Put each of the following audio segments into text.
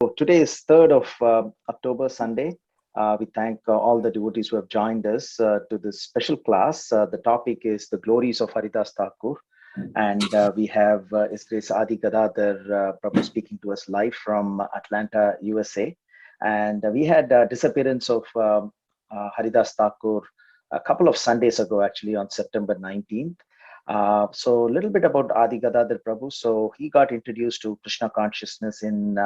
So today is 3rd of October, Sunday. We thank all the devotees who have joined us to this special class. The topic is the glories of Haridas Thakur. And we have His Grace Adi Gadadhar Prabhu speaking to us live from Atlanta, USA. And we had disappearance of Haridas Thakur a couple of Sundays ago, actually on September 19th. So a little bit about Adi Gadadhar Prabhu. So he got introduced to Krishna consciousness in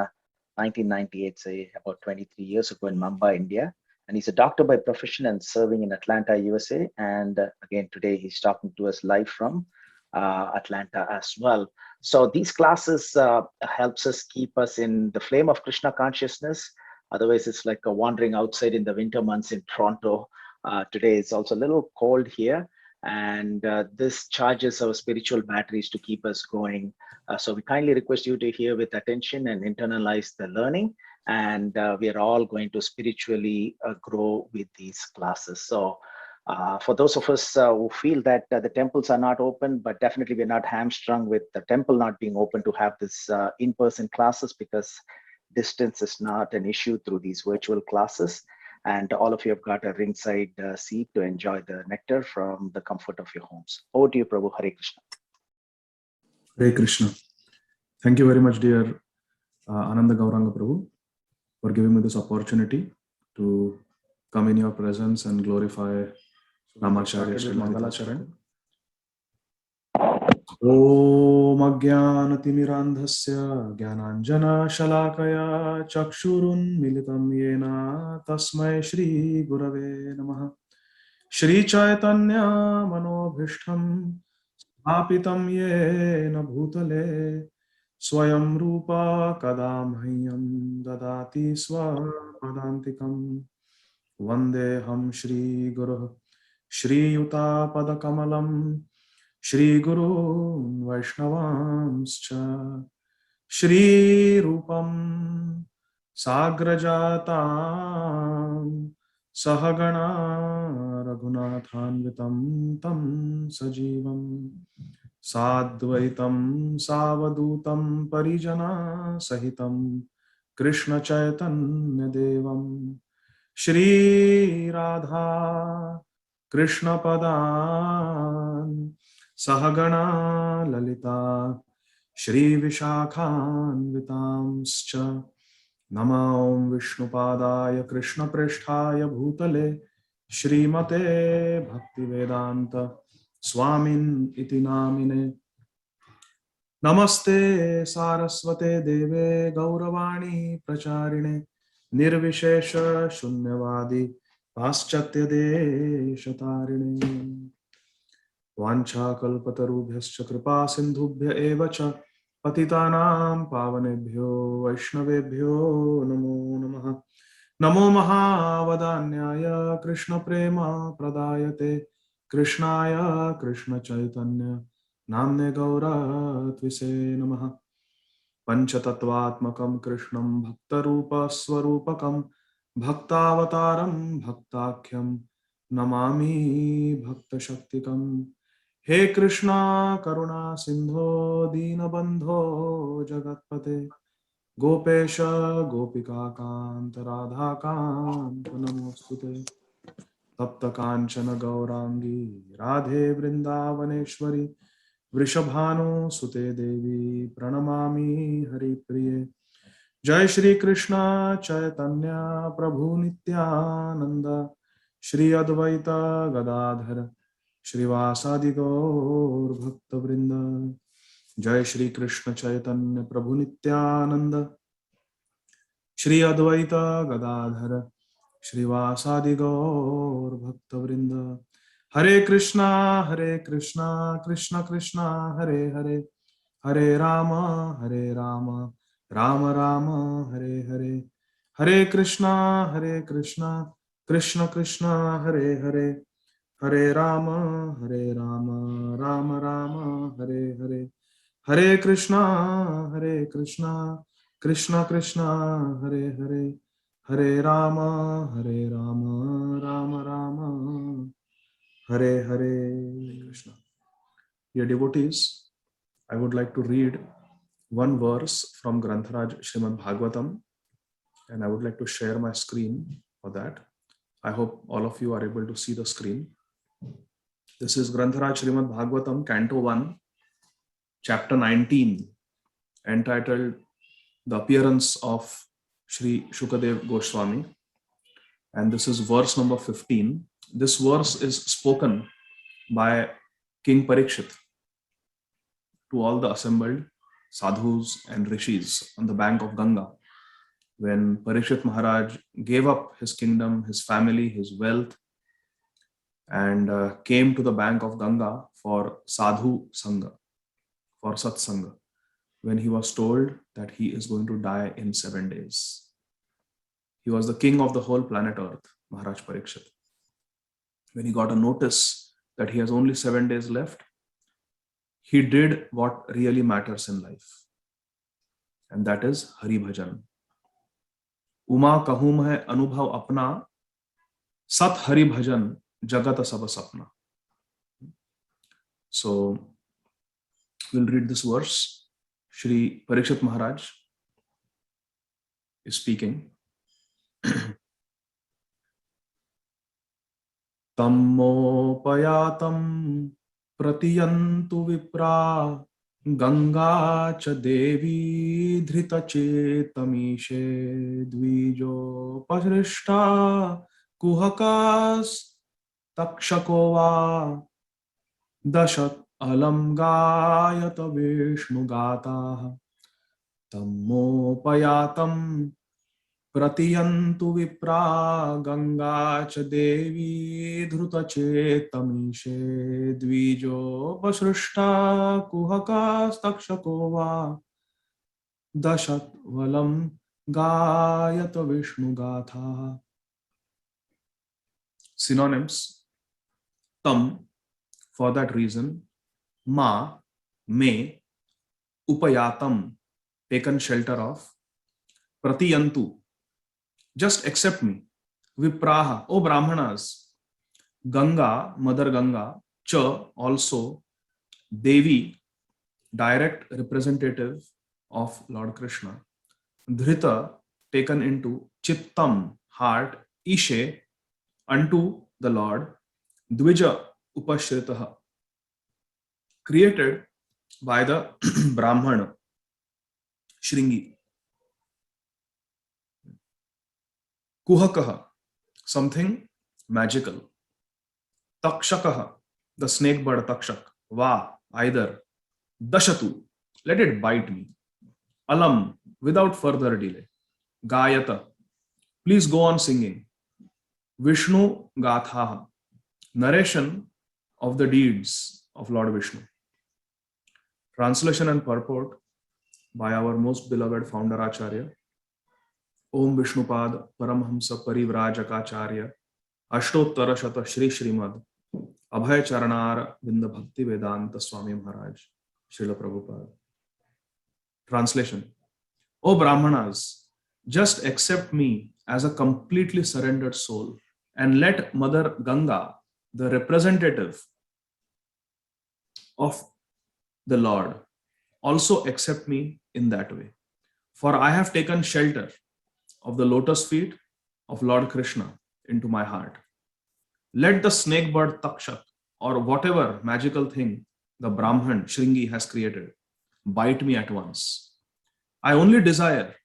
1998, say about 23 years ago in Mumbai, India. And he's a doctor by profession and serving in Atlanta, USA. And again, today he's talking to us live from Atlanta as well. So these classes helps us keep us in the flame of Krishna consciousness. Otherwise, it's like a wandering outside in the winter months in Toronto. Today it's also a little cold here. And this charges our spiritual batteries to keep us going. So we kindly request you to hear with attention and internalize the learning. And we are all going to spiritually grow with these classes. So for those of us who feel that the temples are not open, but definitely we're not hamstrung with the temple not being open to have this in-person classes, because distance is not an issue through these virtual classes. And all of you have got a ringside seat to enjoy the nectar from the comfort of your homes. Over to you, Prabhu. Hare Krishna. Hare Krishna. Thank you very much, dear Ananda Gauranga Prabhu, for giving me this opportunity to come in your presence and glorify Ramacharya Sri Mangalacharan. Om Ajnanatimirandhasya Jnananjana Shalakaya Chakshurun Militam Yena Tasmai Shri Gurave Namaha. Shri Chaitanya Manobhishtam Apitam Yena Bhutale Swayam Rupa Kadamhyam Dadati Swapadantikam Vandeham Shri Guru Shri Yuta Padakamalam Shri Guru Vaishnavanscha Shri Rupam Sagrajatam Sahagana Raghunathanvitam Tam Sajivam Sadvaitam Savadutam Parijana Sahitam Krishna Chaitanya Devam Shri Radha Krishna Padan Sahagana Lalita Shri Vishakhan Vitamscha Namam Vishnupadaya Krishna Prishthaya Bhutale Shri Mate Bhaktivedanta Swamin iti namine Namaste Saraswate Deve Gauravani Pracharine Nirvishesha Shunyavadi Paschatya Deshatarine Vancha kalpatarubhyascha kripa sindhubhya evacha patitanam pavanebhyo vaishnavebhyo namo namaha. Namo mahavadanyaya Krishna prema pradayate Krishnaya Krishna chaitanya namne gauratvise namaha. Panchatattvatmakam Krishnam bhaktarupa swarupakam bhaktavataram bhaktakhyam namami bhaktashaktikam. He Krishna Karuna Sindho Dinabandho Jagatpate Gopesha Gopika Kanta Radha Kanta Namostute Tapta Kanchana Gaurangi Radhe Vrindavaneshwari Vrishabhanu Sute Devi Pranamami Hari Priye. Jai Shri Krishna Chaitanya Prabhu Nityananda Shri Advaita Gadadhara Shrivasadi Gaur Bhakta Vrinda. Jai Shri Krishna Chaitanya Prabhu Nityananda Shri Advaita Gadadhara Shrivasadi Gaur Bhakta Vrinda. Hare Krishna Krishna Krishna Hare Hare Hare Rama Rama Rama Hare Hare. Hare Krishna Krishna Krishna Hare Hare Hare Rama Rama Rama Hare Hare. Hare Krishna Krishna Krishna Hare Hare Hare Rama Rama Rama Hare Hare. Krishna. Dear devotees, I would like to read one verse from Grantharaj Srimad Bhagavatam, and I would like to share my screen for that. I hope all of you are able to see the screen. This is Grantharaj Srimad Bhagavatam, Canto 1, Chapter 19, entitled The Appearance of Sri Shukadev Goswami. And this is verse number 15. This verse is spoken by King Parikshit to all the assembled sadhus and rishis on the bank of Ganga. When Parikshit Maharaj gave up his kingdom, his family, his wealth, and came to the bank of Ganga for sadhu sangha, for satsanga, when he was told that he is going to die in 7 days. He was the king of the whole planet Earth, Maharaj Parikshit. When he got a notice that he has only 7 days left, he did what really matters in life, and that is Hari Bhajan. Uma kahum hai anubhav apna, sat Hari Bhajan jagat sab sapna. So we'll read this verse. Shri Parikshit Maharaj is speaking. Tammopayatam pratiyantu vipra Ganga cha devi dhrita chetamishe dvijo pasrishta kuhakas takshakova dashat alam gayata vishnu gata tammopayatam pratiyantu vipra Ganga cha devi dhruta chetamishe dvijo pasrishta kuhakas takshakova dashat valam gayata vishnu gatha. Synonyms: tam, for that reason; ma, may; upayatam, taken shelter of; pratiyantu, just accept me; vipraha, O brahmanas; Ganga, mother Ganga; cha, also; devi, direct representative of Lord Krishna; dhrita, taken into; chittam, heart; ishe, unto the Lord; dvija, upashritaha, created by the Brahmana, Shringi; kuhakaha, something magical; takshakaha, the snake bird takshak; va, either; dashatu, let it bite me; alam, without further delay; gayata, please go on singing; Vishnu gatha, narration of the deeds of Lord Vishnu. Translation and purport by our most beloved founder Acharya. Om Vishnupad Paramhamsa Parivrajakacharya Ashtottara Shata Shri Srimad Abhay Charanar Vinda Bhakti Vedanta Swami Maharaj Srila Prabhupada. Translation: O Brahmanas, just accept me as a completely surrendered soul and let Mother Ganga, the representative of the Lord, also accept me in that way. For I have taken shelter of the lotus feet of Lord Krishna into my heart. Let the snake bird Takshak, or whatever magical thing the Brahman Shringi has created, bite me at once. I only desire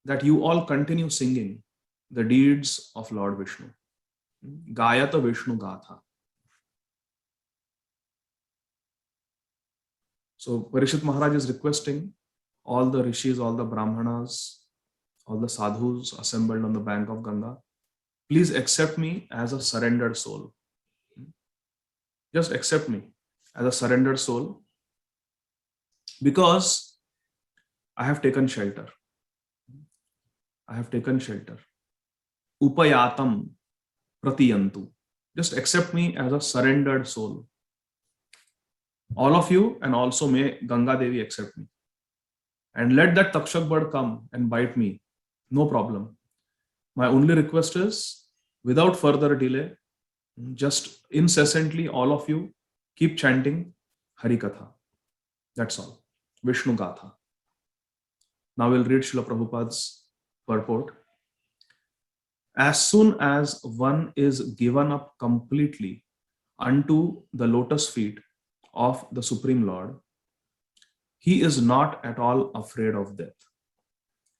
that you all continue singing the deeds of Lord Vishnu. Gayata Vishnu Gatha. So Parikshit Maharaj is requesting all the rishis, all the brahmanas, all the sadhus assembled on the bank of Ganga, please accept me as a surrendered soul. Just accept me as a surrendered soul, because I have taken shelter. I have taken shelter. Upayatam pratiyantu. Just accept me as a surrendered soul. All of you, and also may Ganga Devi accept me. And let that Takshak bird come and bite me. No problem. My only request is, without further delay, just incessantly, all of you, keep chanting Hari Katha. That's all. Vishnu Gatha. Now we'll read Srila Prabhupada's purport. As soon as one is given up completely unto the lotus feet of the Supreme Lord, he is not at all afraid of death.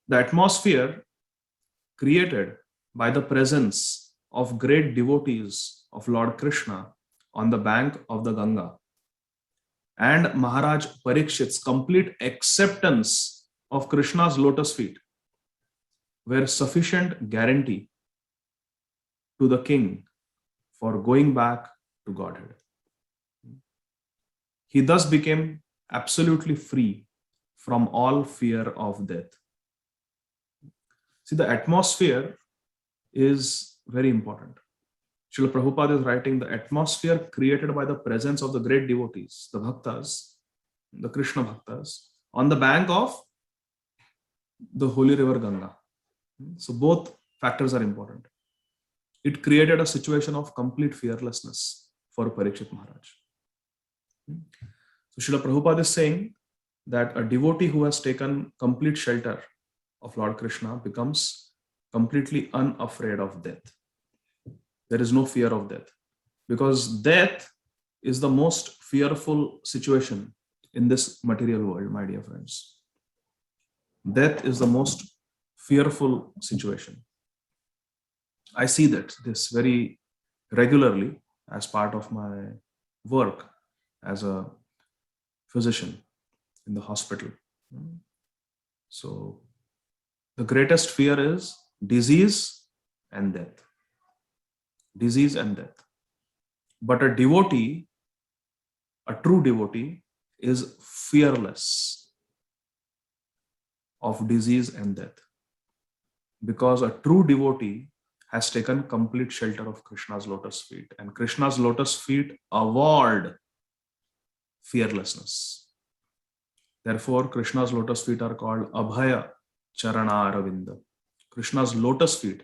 The atmosphere created by the presence of great devotees of Lord Krishna on the bank of the Ganga and Maharaj Parikshit's complete acceptance of Krishna's lotus feet were sufficient guarantee to the king for going back to Godhead. He thus became absolutely free from all fear of death. See, the atmosphere is very important. Srila Prabhupada is writing, the atmosphere created by the presence of the great devotees, the bhaktas, the Krishna bhaktas, on the bank of the holy river Ganga. So both factors are important. It created a situation of complete fearlessness for Parikshit Maharaj. So Srila Prabhupada is saying that a devotee who has taken complete shelter of Lord Krishna becomes completely unafraid of death. There is no fear of death, because death is the most fearful situation in this material world, my dear friends. Death is the most fearful situation. I see this very regularly as part of my work as a physician in the hospital. So the greatest fear is disease and death. Disease and death. But a devotee, a true devotee, is fearless of disease and death, because a true devotee has taken complete shelter of Krishna's lotus feet, and Krishna's lotus feet award fearlessness. Therefore, Krishna's lotus feet are called Abhaya Charanaravinda. Krishna's lotus feet,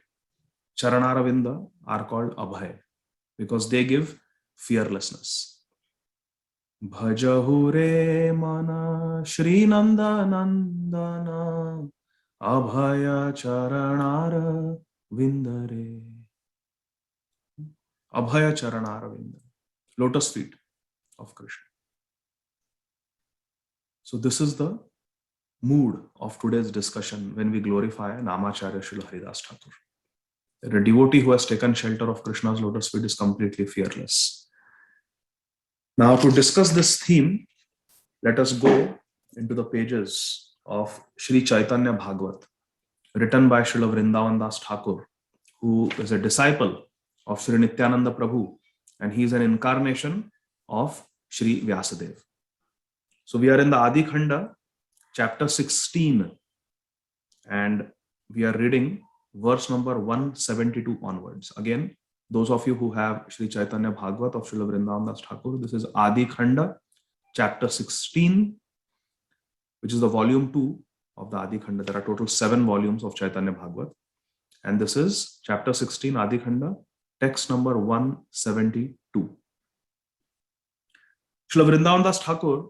Charanaravinda, are called Abhaya because they give fearlessness. Bhajahu re mana Shri Nanda Nandana Abhaya Charanara Vindare. Abhaya Charanara Vinda, lotus feet of Krishna. So this is the mood of today's discussion when we glorify Namacharya Srila Haridas Thakur. That a devotee who has taken shelter of Krishna's lotus feet is completely fearless. Now, to discuss this theme, let us go into the pages of Sri Chaitanya Bhagavat, written by Srila Vrindavan Das Thakur, who is a disciple of Sri Nityananda Prabhu, and he is an incarnation of Sri Vyasadeva. So we are in the Adi Khanda, chapter 16, and we are reading verse number 172 onwards. Again, those of you who have Sri Chaitanya Bhagavat of Srila Vrindavan Das Thakur, this is Adi Khanda, chapter 16, which is the volume 2 of the Adi Khanda. There are total 7 volumes of Chaitanya Bhagavat. And this is chapter 16, Adi Khanda, text number 172. Srila Vrindavan Das Thakur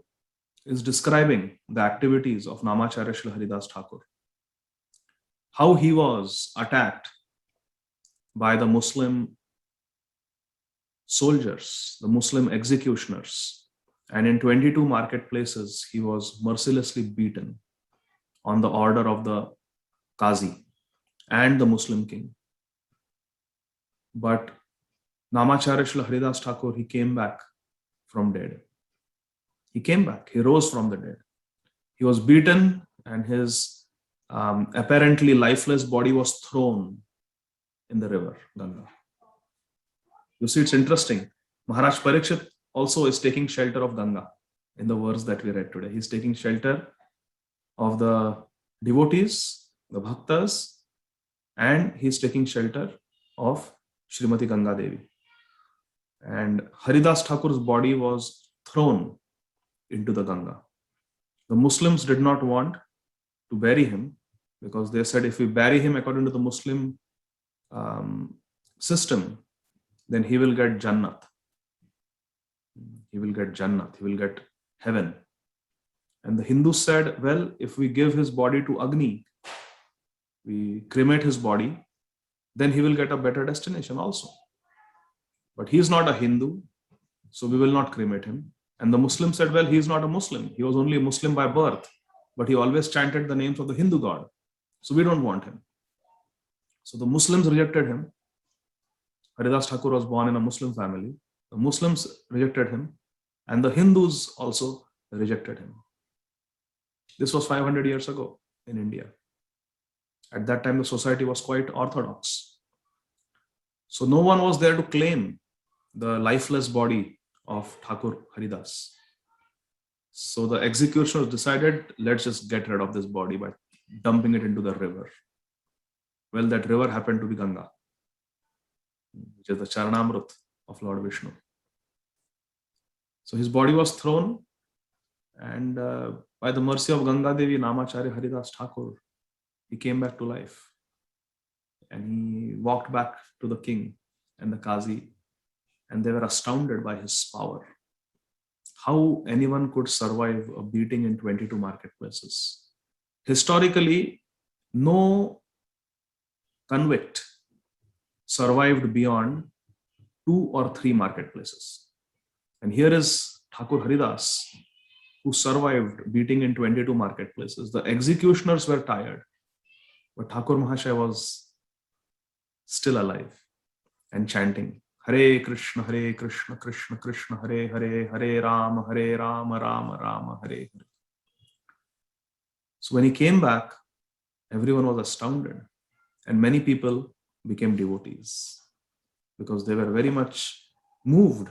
is describing the activities of Namacharya Srila Haridas Thakur. How he was attacked by the Muslim soldiers, the Muslim executioners, and in 22 marketplaces he was mercilessly beaten on the order of the Qazi and the Muslim king. But Namacharya Srila Haridas Thakur, he came back from dead. He came back, he rose from the dead. He was beaten and his apparently lifeless body was thrown in the river Ganga. You see, it's interesting. Maharaj Parikshit also is taking shelter of Ganga in the verse that we read today. He's taking shelter of the devotees, the bhaktas, and he's taking shelter of Srimati Ganga Devi. And Haridas Thakur's body was thrown into the Ganga. The Muslims did not want to bury him because they said if we bury him according to the Muslim system, then he will get Jannat. He will get Jannat, he will get heaven. And the Hindus said, well, if we give his body to Agni, we cremate his body, then he will get a better destination also. But he is not a Hindu, so we will not cremate him. And the Muslim said, well, he is not a Muslim. He was only a Muslim by birth, but he always chanted the names of the Hindu god. So we don't want him. So the Muslims rejected him. Haridas Thakur was born in a Muslim family. The Muslims rejected him, and the Hindus also rejected him. This was 500 years ago in India. At that time, the society was quite orthodox. So no one was there to claim the lifeless body of Thakur Haridas. So the executioners decided, let's just get rid of this body by dumping it into the river. Well, that river happened to be Ganga, which is the Charanamrut of Lord Vishnu. So his body was thrown, and by the mercy of Ganga Devi, Namacharya Haridas Thakur, he came back to life. And he walked back to the king and the Qazi, and they were astounded by his power. How anyone could survive a beating in 22 marketplaces. Historically, no convict survived beyond 2 or 3 marketplaces. And here is Thakur Haridas, who survived beating in 22 marketplaces. The executioners were tired, but Thakur Mahashaya was still alive and chanting, Hare Krishna, Krishna Krishna, Hare Hare, Hare Rama, Rama Rama, Hare Hare. So when he came back, everyone was astounded, and many people became devotees because they were very much moved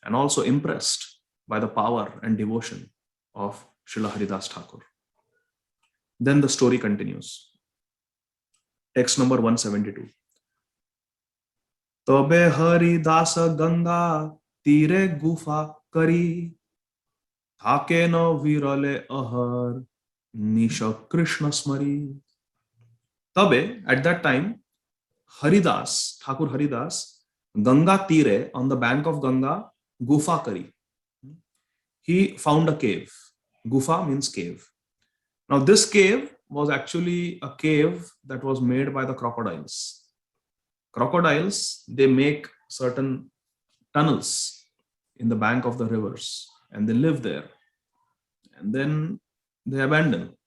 and also impressed by the power and devotion of Srila Haridas Thakur. Then the story continues. Text number 172. Tobe Haridasa Ganga tire gufa kari thake no virale ahar nisha Krishna smari. Tabe, at that time, Haridas, Thakur Haridas, Ganga tire, on the bank of Ganga, gufa kari. He found a cave. Gufa means cave. Now this cave was actually a cave that was made by the crocodiles. Crocodiles, they make certain tunnels in the bank of the rivers, and they live there. And then they abandon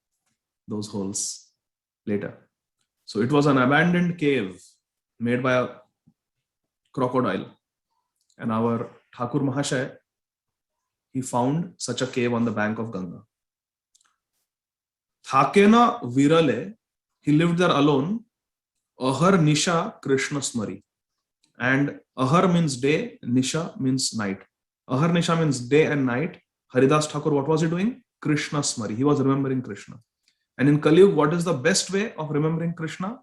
those holes later. So it was an abandoned cave made by a crocodile. And our Thakur Mahashaya, he found such a cave on the bank of Ganga. Thakena Virale, he lived there alone. Ahar Nisha Krishna Smari. And Ahar means day, Nisha means night. Ahar Nisha means day and night. Haridas Thakur, what was he doing? Krishna Smari. He was remembering Krishna. And in Kali Yuga, what is the best way of remembering Krishna?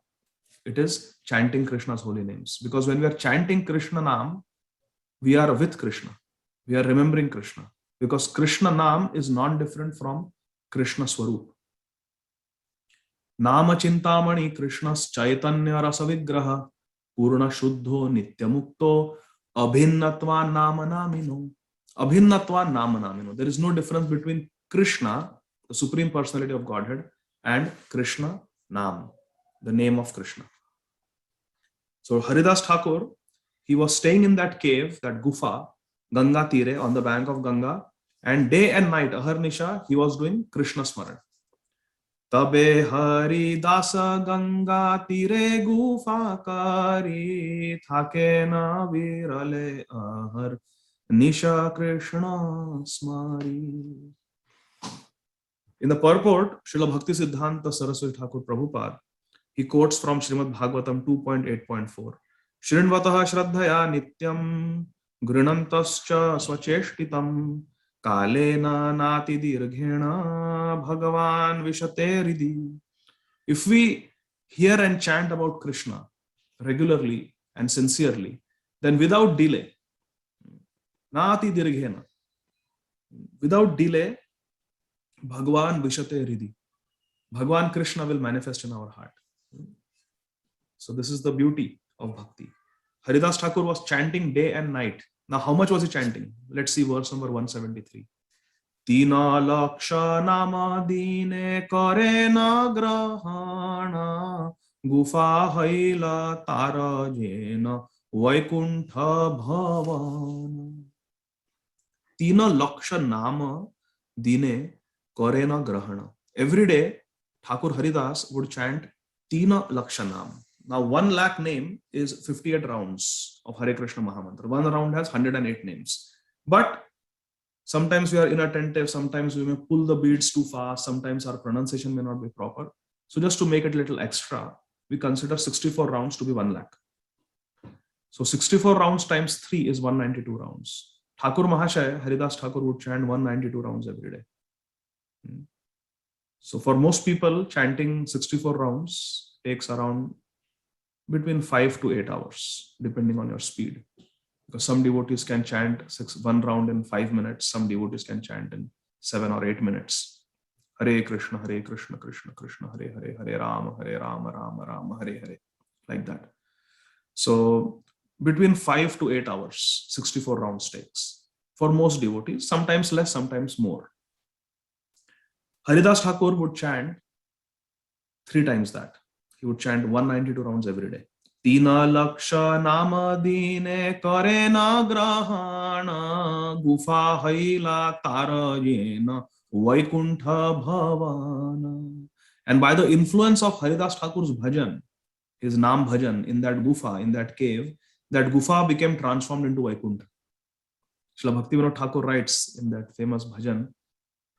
It is chanting Krishna's holy names. Because when we are chanting Krishna Nam, we are with Krishna. We are remembering Krishna. Because Krishna Nam is non-different from Krishna Swarup. Nama Chintamani Krishna's Chaitanya Rasa Vigraha Purna Shuddho Nitya Mukto Abhinnatva Nama Namino. Abhinnatva Nama Namino. There is no difference between Krishna, the Supreme Personality of Godhead, and Krishna Nam, the name of Krishna. So Haridas Thakur, he was staying in that cave, that gufa, Ganga Tire, on the bank of Ganga, and day and night, Aharnisha, he was doing Krishna Smaran. Tabe Haridasa Ganga Tire gufa kari thake na virale ahar nisha Krishna smari. In the purport, Srila Bhakti Siddhanta Saraswati Thakur Prabhupada, he quotes from Srimad Bhagavatam 2.8.4. Shrinvataha Shraddhaya Nityam Grinantascha Swacheshtitam Kalena Nati Dirghena Bhagavan Vishate Ridhi. If we hear and chant about Krishna regularly and sincerely, then without delay, Nati Dirghena, without delay, Bhagavan Vishate Ridhi, Bhagavan Krishna will manifest in our heart. So this is the beauty of bhakti. Haridas Thakur was chanting day and night. Now how much was he chanting? Let's see verse number 173. Tina laksha nama dine kare na grahana गुफा हैला तारा जेन वैकुंठ भवन. 3 लक्ष नाम dine करे न ग्रहण. Every day, Thakur Haridas would chant 3 laksha naam. Now, 1 lakh name is 58 rounds of Hare Krishna Mahamantra. 1 round has 108 names. But sometimes we are inattentive, sometimes we may pull the beads too fast, sometimes our pronunciation may not be proper. So just to make it a little extra, we consider 64 rounds to be 1 lakh. So 64 rounds times 3 is 192 rounds. Thakur Mahashaya, Haridas Thakur would chant 192 rounds every day. So for most people, chanting 64 rounds takes around between 5 to 8 hours, depending on your speed. Because some devotees can chant 1 round in 5 minutes, some devotees can chant in 7 or 8 minutes. Hare Krishna, Krishna Krishna, Hare Hare, Hare Rama, Rama Rama, Hare Hare, like that. So between 5 to 8 hours, 64 rounds takes for most devotees, sometimes less, sometimes more. Haridas Thakur would chant 3 times that. He would chant 192 rounds every day. 3 laksha nama dine kare na grahana gufa haila tara yena vaikuntha bhavana. And by the influence of Haridas Thakur's bhajan, his Nam bhajan in that gufa, in that cave, that gufa became transformed into Vaikuntha. Srila Bhaktivinoda Thakur writes in that famous bhajan,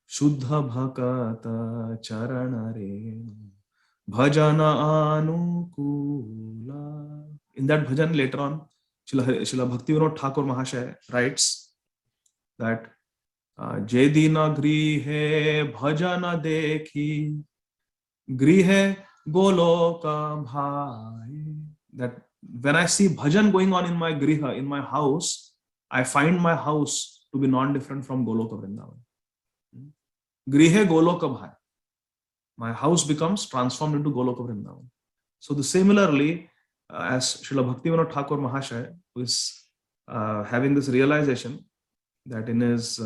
Shuddha bhakata charanare bhajana anukula. In that bhajan later on, Srila Bhaktivinoda Thakur Mahashaya writes that Jedina grihe bhajana dekhi grihe goloka bhai. That when I see bhajan going on in my griha, in my house, I find my house to be non-different from Goloka Vrindavan. Grihe Goloka Bhai. My house becomes transformed into Goloka Vrindavan. So similarly, as Srila Bhaktivinoda Thakur Mahashaya is having this realization that in his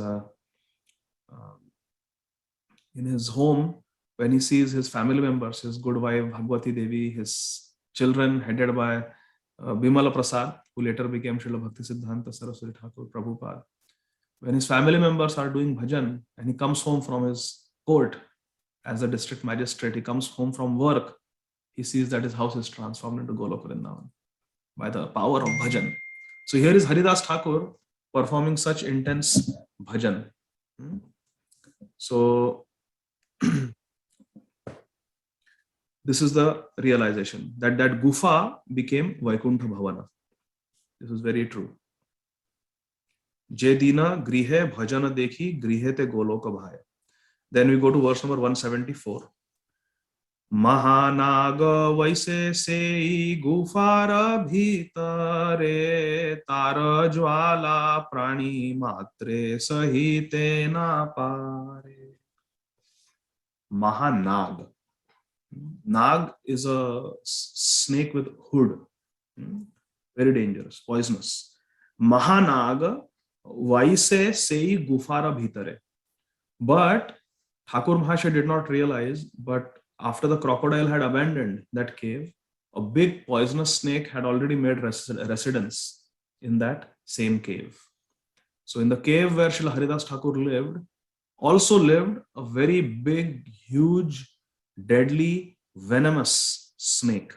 home, when he sees his family members, his good wife Bhagwati Devi, his children headed by Bimala Prasad, who later became Srila Bhakti Siddhanta Saraswati Thakur Prabhupada. When his family members are doing bhajan and he comes home from his court as a district magistrate, he comes home from work, he sees that his house is transformed into Goloka Vrindavan by the power of bhajan. So here is Haridas Thakur performing such intense bhajan. So this is the realization that gufa became Vaikuntha Bhavana. This is very true. Jedina grihe bhajana dekhi grihete goloka bhaya. Then we go to verse number 174. Mahanaga vaise sei gufara bhitare tara jwala prani matre sahite na pare. Mahanag. Nag is a snake with hood. Very dangerous, poisonous. Mahanaga vaise sei gufara bhitare. But Thakur Mahashaya did not realize, but after the crocodile had abandoned that cave, a big poisonous snake had already made residence in that same cave. So in the cave where Srila Haridas Thakur lived, also lived a very big, huge, deadly, venomous snake.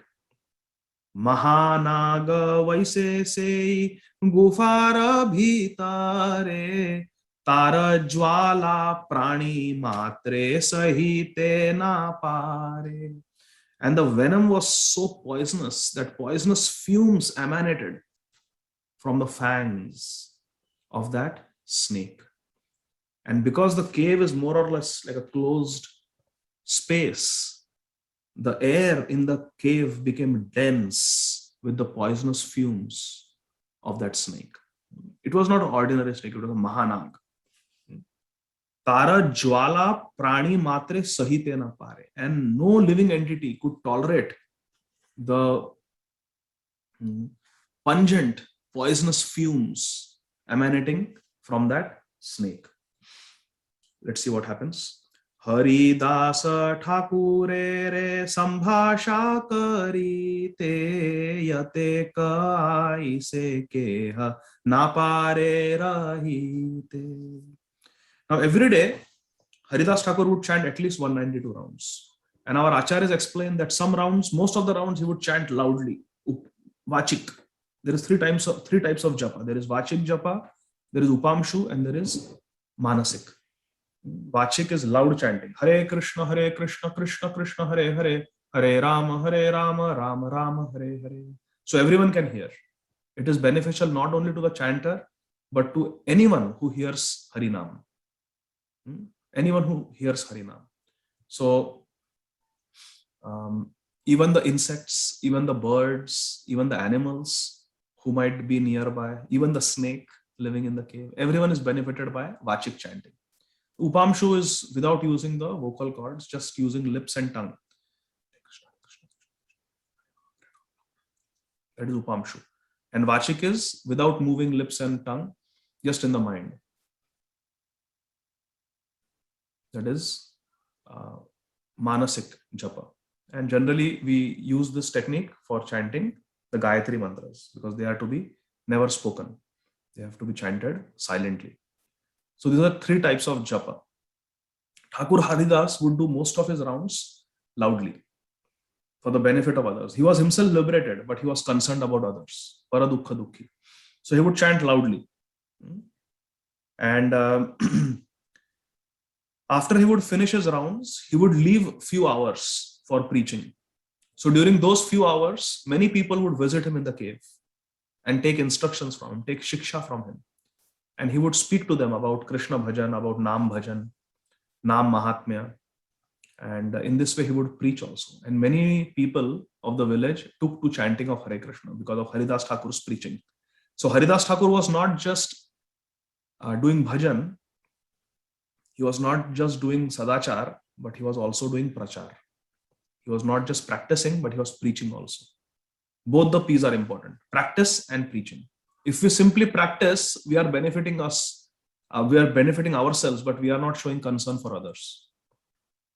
Mahanaga vaise sei gufara bhitare Tara jwala prani matre sahite na pare. And the venom was so poisonous that poisonous fumes emanated from the fangs of that snake. And because the cave is more or less like a closed space, the air in the cave became dense with the poisonous fumes of that snake. It was not an ordinary snake, it was a Mahanag. Tara jwala prani matre sahite na pare. And no living entity could tolerate the pungent, poisonous fumes emanating from that snake. Let's see what happens. Haridas Thakure रे संभाषा करी ते यते काई से केह ना पारे रहीते. Now every day Haridas Thakur would chant at least 192 rounds. And our acharyas explained that some rounds, most of the rounds, he would chant loudly. Vachik. There is three types of japa. There is Vachik japa, there is Upamshu, and there is Manasik. Vachik is loud chanting. Hare Krishna, Krishna Krishna, Hare Hare, Hare Rama, Rama Rama, Hare Hare. So everyone can hear. It is beneficial not only to the chanter, but to anyone who hears Harinam. Anyone who hears Harinam. So even the insects, even the birds, even the animals who might be nearby, even the snake living in the cave, everyone is benefited by Vachik chanting. Upamshu is without using the vocal cords, just using lips and tongue. That is Upamshu. And Vachik is without moving lips and tongue, just in the mind. That is Manasik japa. And generally we use this technique for chanting the Gayatri mantras because they are to be never spoken. They have to be chanted silently. So these are three types of japa. Thakur Haridas would do most of his rounds loudly for the benefit of others. He was himself liberated, but he was concerned about others. Paradukha dukhi. So he would chant loudly. And after he would finish his rounds, he would leave few hours for preaching. So during those few hours, many people would visit him in the cave and take instructions from him, take shiksha from him. And he would speak to them about Krishna bhajan, about Nam bhajan, Nam Mahatmya. And in this way, he would preach also. And many people of the village took to chanting of Hare Krishna because of Haridas Thakur's preaching. So Haridas Thakur was not just doing bhajan, he was not just doing sadachar, but he was also doing prachar. He was not just practicing, but he was preaching also. Both the P's are important, practice and preaching. If we simply practice, we are benefiting us, we are benefiting ourselves, but we are not showing concern for others.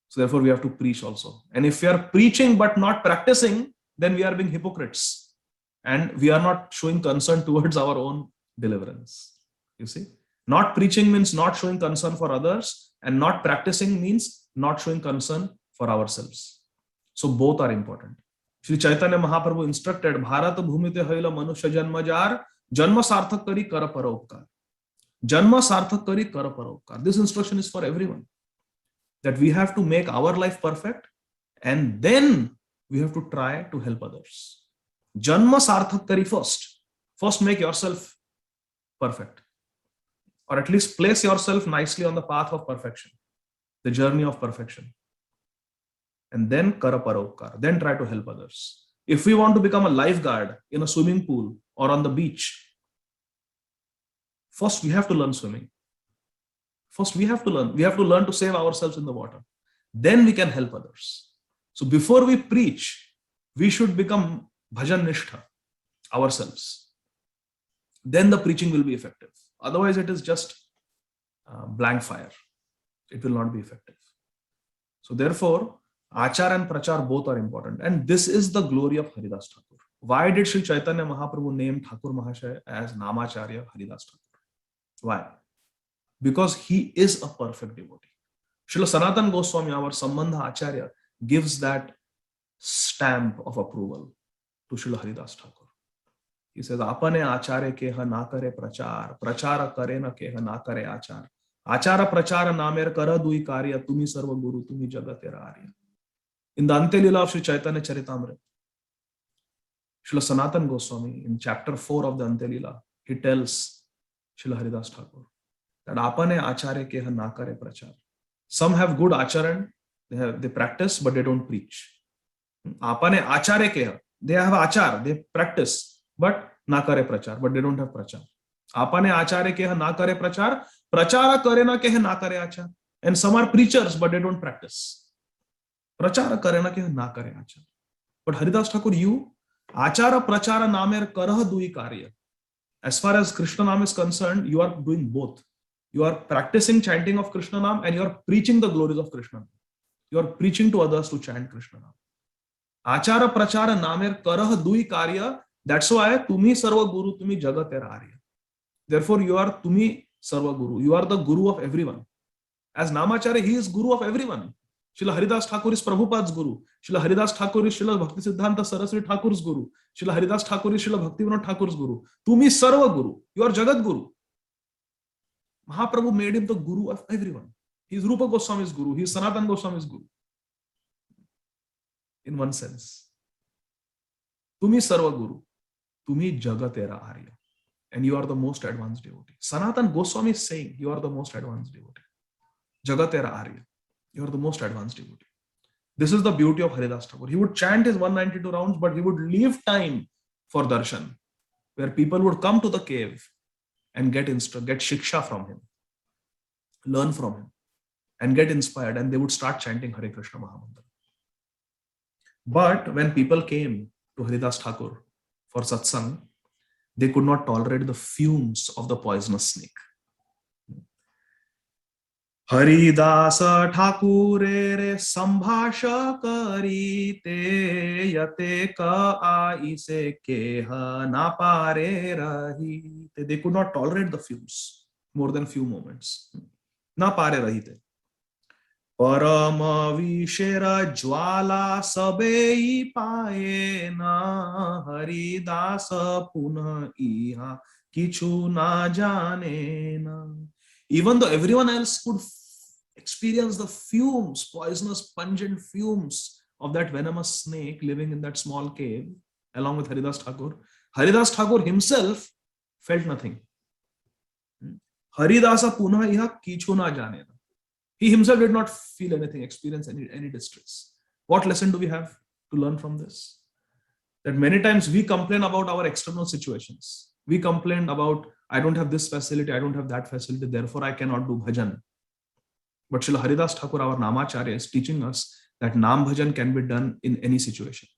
So therefore we have to preach also. And if we are preaching but not practicing, then we are being hypocrites and we are not showing concern towards our own deliverance. You see? Not preaching means not showing concern for others, and not practicing means not showing concern for ourselves. So both are important. Shri Chaitanya Mahaprabhu instructed, Bharat bhumite haila manusya janmajar, janma sarthak kari kara paropkar. Janma sarthak kari kara paropkar. This instruction is for everyone. That we have to make our life perfect and then we have to try to help others. Janma sarthak kari first. First make yourself perfect. Or at least place yourself nicely on the path of perfection, the journey of perfection. And then kara paropkar, then try to help others. If we want to become a lifeguard in a swimming pool or on the beach, first we have to learn swimming. First we have to learn to save ourselves in the water. Then we can help others. So before we preach, we should become bhajan nishtha ourselves. Then the preaching will be effective. Otherwise, it is just blank fire. It will not be effective. So therefore, Achar and Prachar both are important. And this is the glory of Haridas Thakur. Why did Sri Chaitanya Mahaprabhu name Thakur Mahashaya as Namacharya Haridas Thakur? Why? Because he is a perfect devotee. Srila Sanatana Goswami, our Sambandha Acharya, gives that stamp of approval to Srila Haridas Thakur. He says, Apane acharya keha na kare prachar, prachara kare na keha na kare achar. Achara prachara namer kara dui karya, tumi sarva guru, tumi jagatera arya. In the Ante Lila of Sri Chaitanya Charitamrita, Srila Sanatana Goswami, in chapter 4 of the Ante Lila, he tells Srila Haridas Thakur that Apane acharya keha na kare prachar. Some have good acharan, they practice, but they don't preach. Apane acharya keha, they have achar, they practice, but na kare prachar, but they don't have prachar. Apane acharya keha na kare prachar, prachara kare na keha na kare achar. And some are preachers, but they don't practice. Prachara kare na keha na kare achar. But Haridas Thakur, you, achara prachara namer karah dui karya. As far as Krishna Nam is concerned, you are doing both. You are practicing chanting of Krishna Nam and you are preaching the glories of Krishna Nam. You are preaching to others to chant Krishna Nam. Achara prachara namer karah dui karya. That's why tumi sarva guru, tumi jagat era arya. Therefore, you are tumi sarva guru. You are the guru of everyone. As Namacharya, he is guru of everyone. Srila Haridas Thakur is Prabhupada's guru. Srila Haridas Thakur is Srila Bhakti Siddhanta Saraswati Thakur's guru. Srila Haridas Thakur is Srila Bhaktivinoda Thakur's guru. Tumi sarva guru. You are Jagat Guru. Mahaprabhu made him the guru of everyone. He is Rupa Goswami's guru. He is Sanatan Goswami's guru. In one sense. Tumi sarva guru. Tumi jagat era arya. And you are the most advanced devotee. Sanatan Goswami is saying, you are the most advanced devotee. Jagat era arya. You are the most advanced devotee. This is the beauty of Haridas Thakur. He would chant his 192 rounds, but he would leave time for darshan, where people would come to the cave and get shiksha from him, learn from him, and get inspired, and they would start chanting Hare Krishna Mahamantra. But when people came to Haridas Thakur for satsang, they could not tolerate the fumes of the poisonous snake. Haridasa Thakure re sambhasha karite yate ka aise keha na pare rahite. They could not tolerate the fumes more than few moments. Na pare rahite. Parama vishera jwala sabei paye na Haridasa punha iha kichu na jane na. Even though everyone else could experience the fumes, poisonous, pungent fumes of that venomous snake living in that small cave, along with Haridas Thakur himself felt nothing. Haridasa punha iha kichu na jane. He himself did not feel anything, experience any distress. What lesson do we have to learn from this? That many times we complain about our external situations. We complain about, I don't have this facility, I don't have that facility, therefore I cannot do bhajan. But Srila Haridas Thakur, our Namacharya, is teaching us that Nam bhajan can be done in any situation,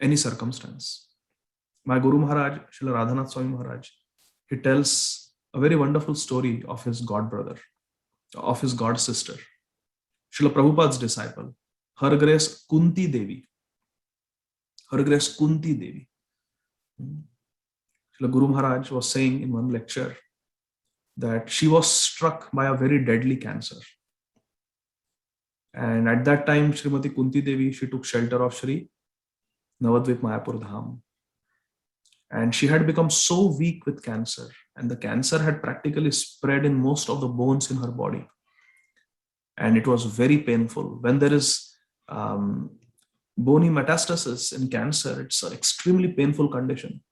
any circumstance. My Guru Maharaj, Srila Radhanath Swami Maharaj, he tells a very wonderful story of his god brother, of his god sister, Srila Prabhupada's disciple, Her Grace Kunti Devi. Her Grace Kunti Devi. Srila Guru Maharaj was saying in one lecture that she was struck by a very deadly cancer. And at that time, Srimati Kunti Devi, she took shelter of Shri Navadvip Mayapur Dham. And she had become so weak with cancer, and the cancer had practically spread in most of the bones in her body. And it was very painful. When there is bony metastasis in cancer, it's an extremely painful condition.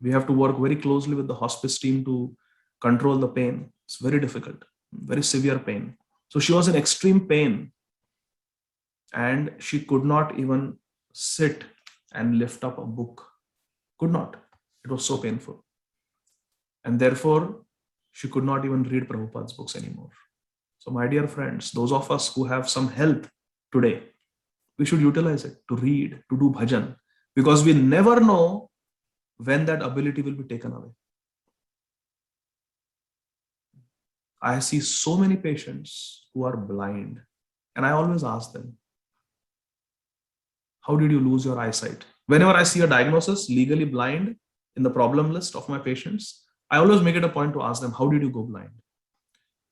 We have to work very closely with the hospice team to control the pain. It's very difficult, very severe pain. So she was in extreme pain, and she could not even sit and lift up a book. Could not. It was so painful. And therefore, she could not even read Prabhupada's books anymore. So my dear friends, those of us who have some health today, we should utilize it to read, to do bhajan, because we never know when that ability will be taken away. I see so many patients who are blind, and I always ask them, how did you lose your eyesight? Whenever I see a diagnosis, legally blind, in the problem list of my patients, I always make it a point to ask them, how did you go blind?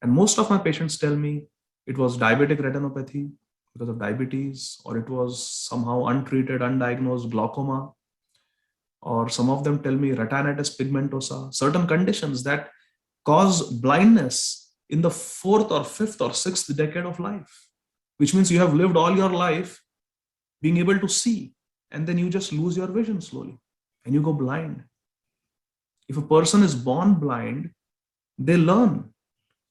And most of my patients tell me it was diabetic retinopathy because of diabetes, or it was somehow untreated, undiagnosed glaucoma, or some of them tell me retinitis pigmentosa, certain conditions that cause blindness in the 4th or 5th or 6th decade of life, which means you have lived all your life being able to see, and then you just lose your vision slowly and you go blind. If a person is born blind, they learn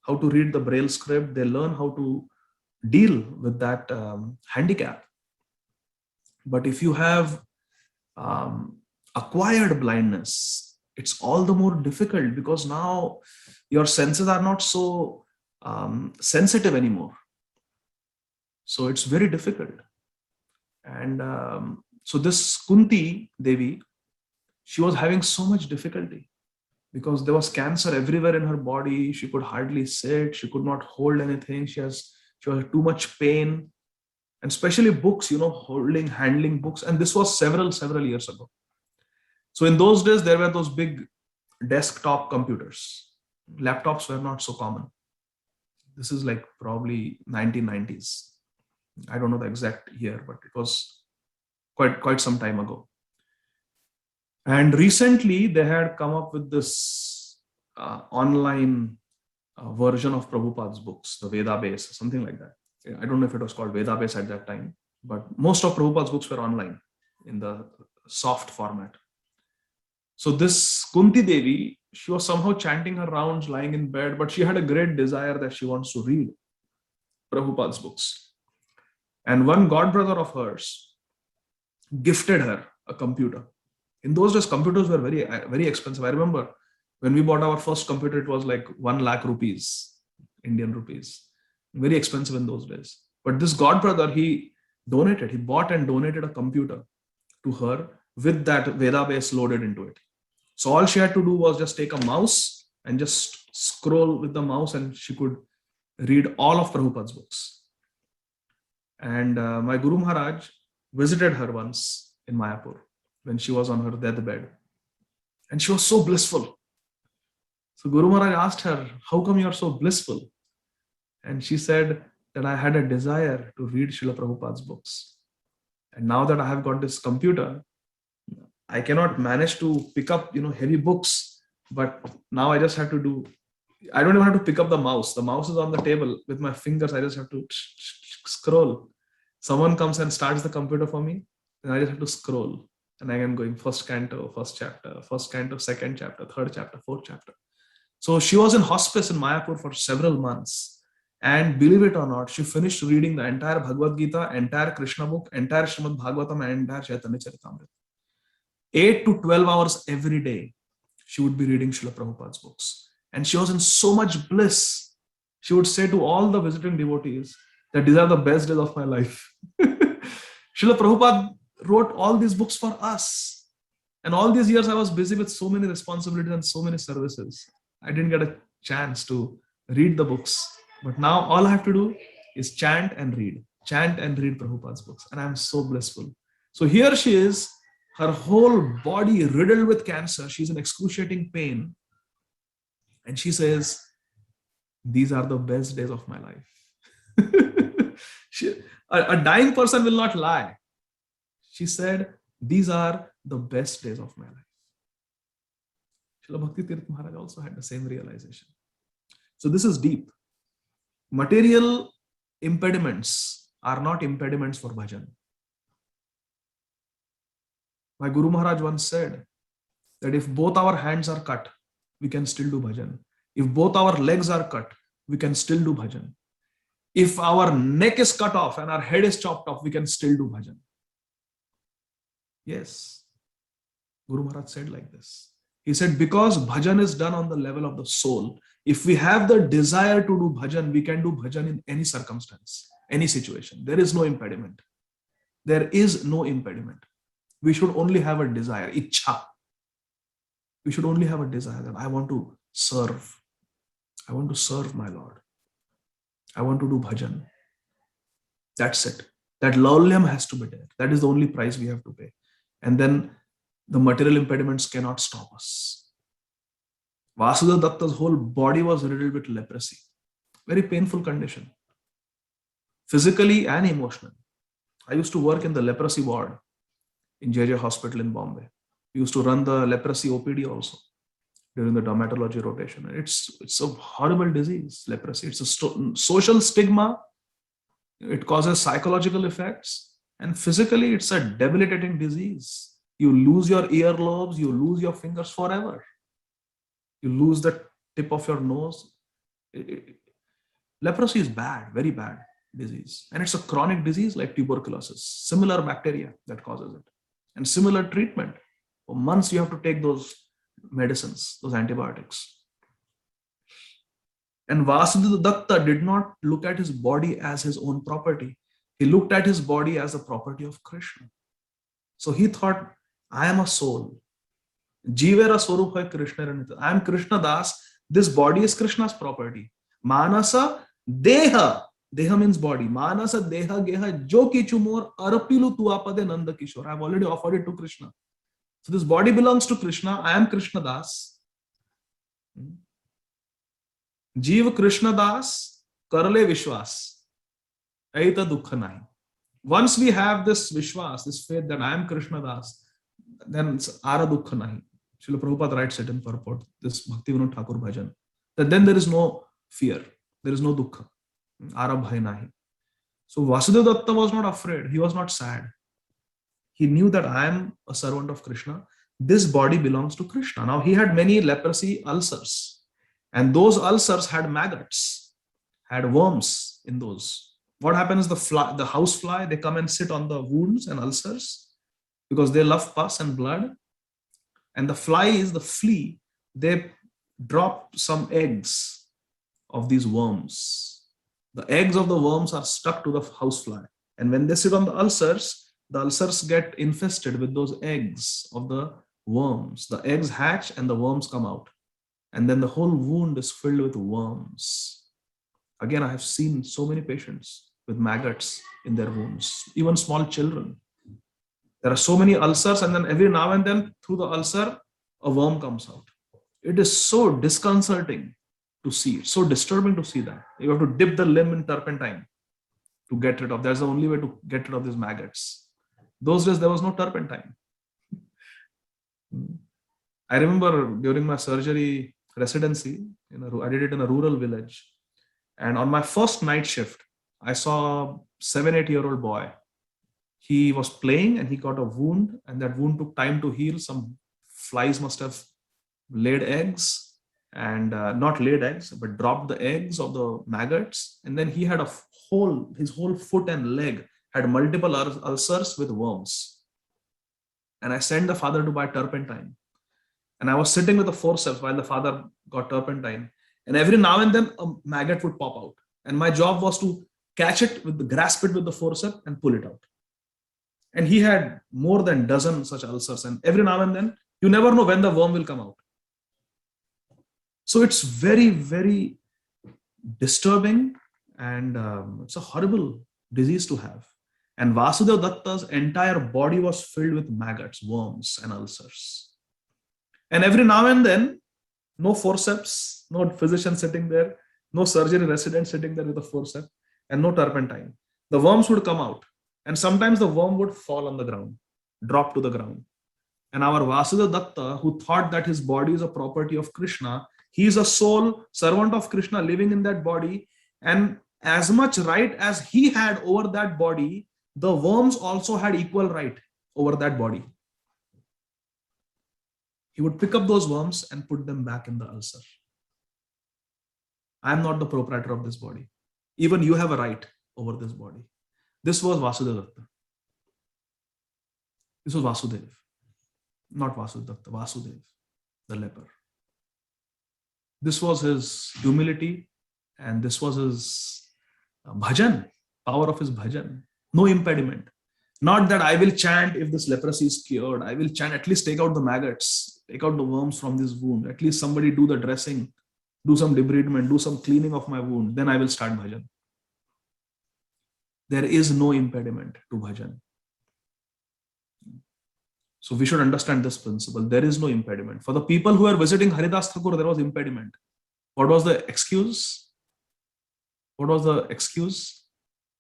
how to read the Braille script, they learn how to deal with that handicap. But if you have acquired blindness, it's all the more difficult, because now your senses are not so sensitive anymore. So it's very difficult. And so this Kunti Devi, she was having so much difficulty. because there was cancer everywhere in her body. She could hardly sit. She could not hold anything. She was too much pain, and especially books, handling books. And this was several years ago. So in those days, there were those big desktop computers. Laptops were not so common. This is like probably 1990s. I don't know the exact year, but it was quite some time ago. And recently, they had come up with this online version of Prabhupada's books, the Veda Base, something like that. I don't know if it was called Veda Base at that time, but most of Prabhupada's books were online in the soft format. So this Kunti Devi, she was somehow chanting her rounds lying in bed, but she had a great desire that she wants to read Prabhupada's books. And one godbrother of hers gifted her a computer. In those days, computers were very expensive. I remember when we bought our first computer, it was like 1 lakh rupees, Indian rupees. Very expensive in those days. But this godbrother, he bought and donated a computer to her with that Veda base loaded into it. So all she had to do was just take a mouse and just scroll with the mouse, and she could read all of Prabhupada's books. And my Guru Maharaj visited her once in Mayapur when she was on her deathbed. And she was so blissful. So Guru Maharaj asked her, how come you are so blissful? And she said that I had a desire to read Srila Prabhupada's books. And now that I have got this computer, I cannot manage to pick up, heavy books. But now I just have to do, I don't even have to pick up the mouse. The mouse is on the table. With my fingers, I just have to scroll. Someone comes and starts the computer for me, and I just have to scroll. And I am going first canto, first chapter, first canto, second chapter, third chapter, fourth chapter. So she was in hospice in Mayapur for several months. And believe it or not, she finished reading the entire Bhagavad Gita, entire Krishna book, entire Srimad Bhagavatam, and entire Chaitanya Charitamrita. 8 to 12 hours every day, she would be reading Srila Prabhupada's books. And she was in so much bliss. She would say to all the visiting devotees that these are the best days of my life. Srila Prabhupada wrote all these books for us. And all these years I was busy with so many responsibilities and so many services. I didn't get a chance to read the books. But now all I have to do is chant and read Prabhupada's books. And I'm so blissful. So here she is, her whole body riddled with cancer. She's in excruciating pain. And she says, these are the best days of my life. A dying person will not lie. She said, these are the best days of my life. Srila Bhakti Tirth Maharaj also had the same realization. So this is deep. Material impediments are not impediments for bhajan. My Guru Maharaj once said that if both our hands are cut, we can still do bhajan. If both our legs are cut, we can still do bhajan. If our neck is cut off and our head is chopped off, we can still do bhajan. Yes, Guru Maharaj said like this. He said, because bhajan is done on the level of the soul, if we have the desire to do bhajan, we can do bhajan in any circumstance, any situation. There is no impediment. There is no impediment. We should only have a desire, ichha. We should only have a desire that I want to serve. I want to serve my Lord. I want to do bhajan. That's it. That laulyam has to be there. That is the only price we have to pay. And then the material impediments cannot stop us. Vasudeva Datta's whole body was riddled with leprosy. Very painful condition. Physically and emotionally. I used to work in the leprosy ward in JJ Hospital in Bombay. We used to run the leprosy OPD also during the dermatology rotation. It's a horrible disease, leprosy. It's a social stigma. It causes psychological effects. And physically, it's a debilitating disease. You lose your earlobes, you lose your fingers forever. You lose the tip of your nose. Leprosy is bad, very bad disease. And it's a chronic disease like tuberculosis, similar bacteria that causes it. And similar treatment. For months, you have to take those medicines, those antibiotics. And Vasudeva Datta did not look at his body as his own property. He looked at his body as the property of Krishna. So he thought, I am a soul. Jivera Swarup hai Krishna. I am Krishna Das. This body is Krishna's property. Manasa Deha. Deha means body. Manasa Deha Geha Jo Kichu More Arapilu Tuapade Nanda Kishore. I have already offered it to Krishna. So this body belongs to Krishna. I am Krishna Das. Jeev Krishna Das Karle Vishwas. Aita Dukha Nahi. Once we have this Vishwas, this faith that I am Krishna Das, then it's Ara Dukha Nahi. Srila Prabhupada writes it in purport, this Bhakti Vinod Thakur bhajan, that then there is no fear, there is no dukkha, ara bhai nahi. So Vasudeva Datta was not afraid, he was not sad. He knew that I am a servant of Krishna, this body belongs to Krishna. Now he had many leprosy ulcers, and those ulcers had maggots, had worms in those. What happens? The house fly, they come and sit on the wounds and ulcers because they love pus and blood. And the flies, the flea, they drop some eggs of these worms. The eggs of the worms are stuck to the housefly. And when they sit on the ulcers get infested with those eggs of the worms. The eggs hatch and the worms come out. And then the whole wound is filled with worms. Again, I have seen so many patients with maggots in their wounds, even small children. There are so many ulcers, and then every now and then through the ulcer, a worm comes out. It is so disconcerting to see. It's so disturbing to see that. You have to dip the limb in turpentine to get rid of. That's the only way to get rid of these maggots. Those days, there was no turpentine. I remember during my surgery residency, I did it in a rural village. And on my first night shift, I saw a 7-8-year-old boy. He was playing and he got a wound, and that wound took time to heal. Some flies must have laid eggs, and not laid eggs, but dropped the eggs of the maggots. And then he had his whole foot and leg had multiple ulcers with worms. And I sent the father to buy turpentine. And I was sitting with the forceps while the father got turpentine. And every now and then a maggot would pop out. And my job was to catch it, grasp it with the forceps and pull it out. And he had more than a dozen such ulcers. And every now and then, you never know when the worm will come out. So it's very, very disturbing, and it's a horrible disease to have. And Vasudeva Datta's entire body was filled with maggots, worms, and ulcers. And every now and then, no forceps, no physician sitting there, no surgery resident sitting there with a forceps, and no turpentine. The worms would come out. And sometimes the worm would fall on the ground, drop to the ground. And our Vasudeva Datta, who thought that his body is a property of Krishna, he is a soul servant of Krishna living in that body. And as much right as he had over that body, the worms also had equal right over that body. He would pick up those worms and put them back in the ulcer. I am not the proprietor of this body. Even you have a right over this body. This was Vasudeva Datta. This was Vasudev. Not Vasudeva Datta, Vasudev, the leper. This was his humility, and this was his bhajan, power of his bhajan. No impediment. Not that I will chant if this leprosy is cured. I will chant, at least take out the maggots, take out the worms from this wound. At least somebody do the dressing, do some debridement, do some cleaning of my wound. Then I will start bhajan. There is no impediment to bhajan. So we should understand this principle. There is no impediment. For the people who are visiting Haridas Thakur, there was impediment. What was the excuse? What was the excuse?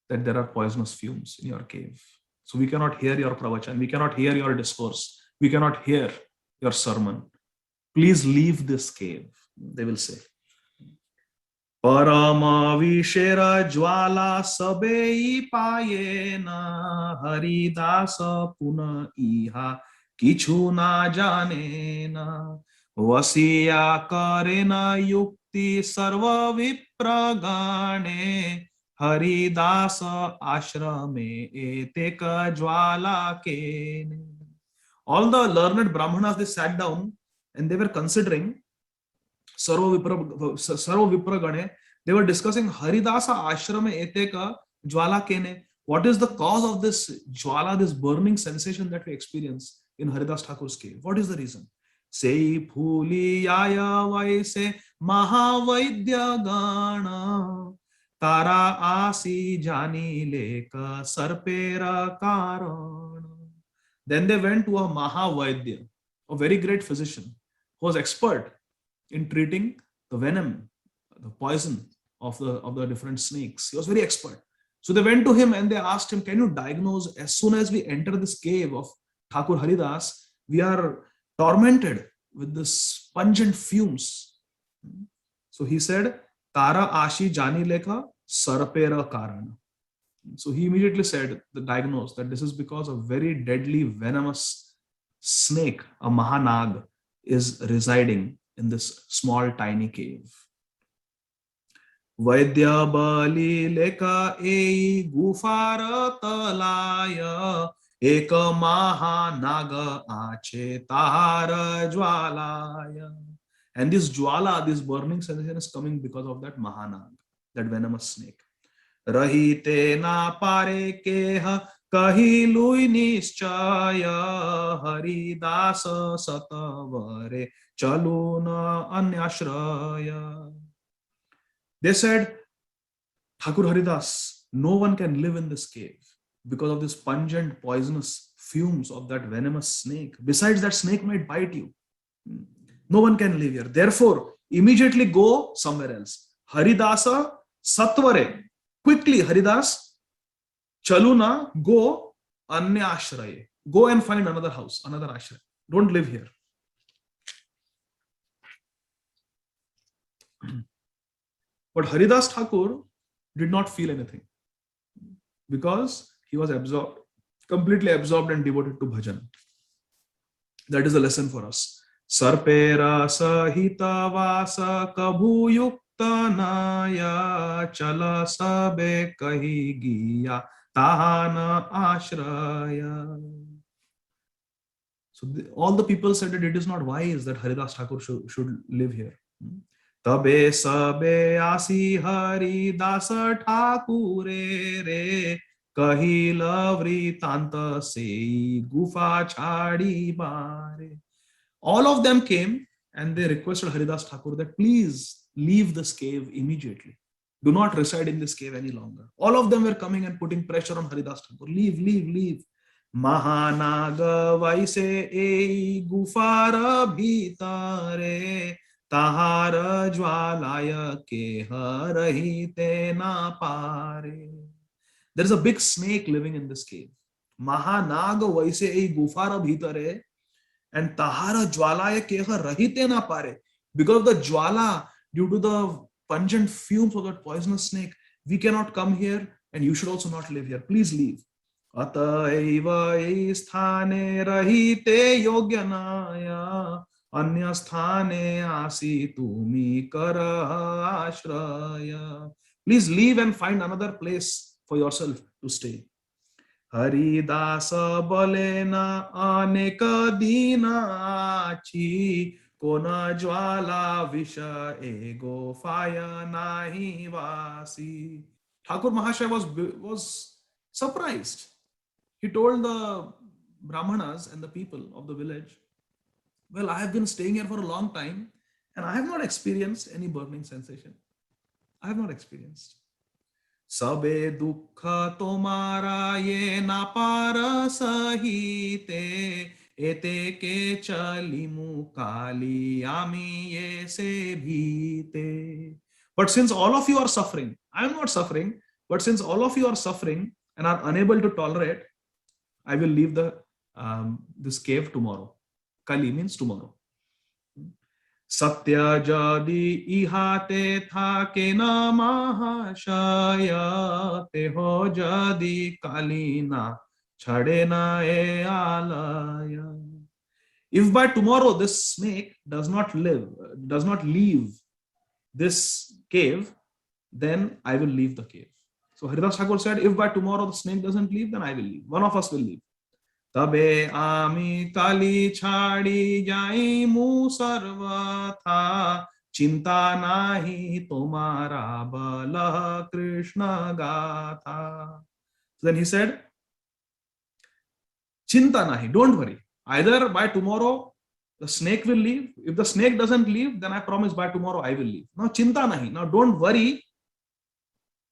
That there are poisonous fumes in your cave. So we cannot hear your pravachan. We cannot hear your discourse. We cannot hear your sermon. Please leave this cave, they will say. Parama Vishera Jwala Sabei Payena Haridasa Puna Iha Kichu Na Janena Vasiya Karena Yukti Sarva Vipragane Haridasa Ashrame Eteka Jwala Kene. All the learned Brahmanas, they sat down and they were considering Sarva Vipragane. They were discussing Haridasa Ashrame Eteka Jwala Kene. What is the cause of this jwala, this burning sensation that we experience in Haridas Thakur's cave? What is the reason? सेई फूली आय वैसे महावैद्य गण तारा आसी जानी lake सर्पेर कारण. Then they went to a Mahavaidya, a very great physician, who was expert in treating the venom, the poison of the different snakes. He was very expert. So they went to him and they asked him, "Can you diagnose, as soon as we enter this cave of Thakur Haridas, we are tormented with this pungent fumes." So he said, "Tara ashi jani lekha sarpera karana." So he immediately said, the diagnosed, that this is because a very deadly venomous snake, a Mahanag, is residing in this small tiny cave. Vaidya bali leka ei gufar talaya eka Mahanaga ache tahara jwalaya. And this jwala, this burning sensation is coming because of that Mahanag, that venomous snake. रहीते ना पारे केह कही Louis निश्चय हरिदास सतवरे चलू न अन्याश्रय. They said, Thakur Haridas, no one can live in this cave because of this pungent poisonous fumes of that venomous snake. Besides, that snake might bite you. No one can live here. Therefore, immediately go somewhere else. Haridasa satvare. Quickly, Haridas, chaluna, go anya ashraye. Go and find another house, another ashray. Don't live here. But Haridas Thakur did not feel anything because he was absorbed, completely absorbed and devoted to bhajan. That is the lesson for us. Sarpera sahita vasa kabhu yukta naya chala sabe kahi giya tahana ashraya. So all the people said that it is not wise that Haridas Thakur should live here. Tabe sabe asi Haridas Thakure re kahi lavri tanta sei gufa chadi bare. All of them came and they requested Haridas Thakur that please leave this cave immediately. Do not reside in this cave any longer. All of them were coming and putting pressure on Haridas Thakur. Leave, leave, leave. Mahanaga vaise ei gufara bhitare tahara jwalaya keha rahite na pare. There is a big snake living in this cave. Mahanaga vaise ei gufara bhitare and tahara jwalaya keha rahite na pare. Because of the jwala, due to the pungent fumes of that poisonous snake, we cannot come here and you should also not live here. Please leave. Ataiva sthane rahite yogyanaya anya sthane asi tumi kara ashraya. Please leave and find another place for yourself to stay. Haridasa balena aneka dina achi kona jwala visha ego faya nahi vasi. Thakur Mahashaya was surprised. He told the Brahmanas and the people of the village, well, I have been staying here for a long time and I have not experienced any burning sensation. I have not experienced. Sabe dukha tomara ye napara sahite ete ke chalimu kali ami ye se bhite. But since all of you are suffering, I am not suffering, but since all of you are suffering and are unable to tolerate, I will leave this cave tomorrow. Kali means tomorrow. Satya jadi ihate thake na mahashaya teho jadi kalina chadena e alaya. If by tomorrow this snake does not leave this cave, then I will leave the cave. So Haridas Thakur said, if by tomorrow the snake doesn't leave, then I will leave. One of us will leave. Tabe ami kali chadi jai mu sarvatha chinta nahi tomara bala Krishna gatha. So then he said, chinta nahi, don't worry. Either by tomorrow The snake will leave. If the snake doesn't leave, then I promise by tomorrow I will leave. Now, chinta nahi. Now, don't worry.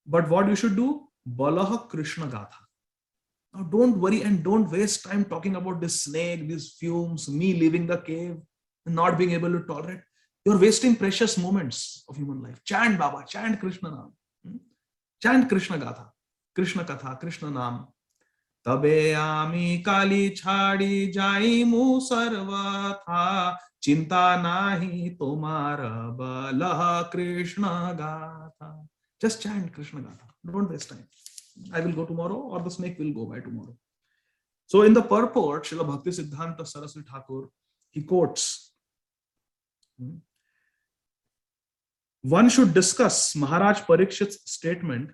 But what you should do? Balaha Krishna Gatha. Now, don't worry and don't waste time talking about this snake, these fumes, me leaving the cave, and not being able to tolerate. You're wasting precious moments of human life. Chant Baba, chant Krishna Naam. Chant Krishna Gatha, Krishna Katha, Krishna Naam. Tabe ami kali chhadi jaimu sarvatha, chinta nahi tomara balaha Krishna Gatha. Just chant Krishna Gatha. Don't waste time. I will go tomorrow, or the snake will go by tomorrow. So in the purport, Srila Bhakti Siddhanta Saraswati Thakur, he quotes, one should discuss Maharaj Parikshit's statement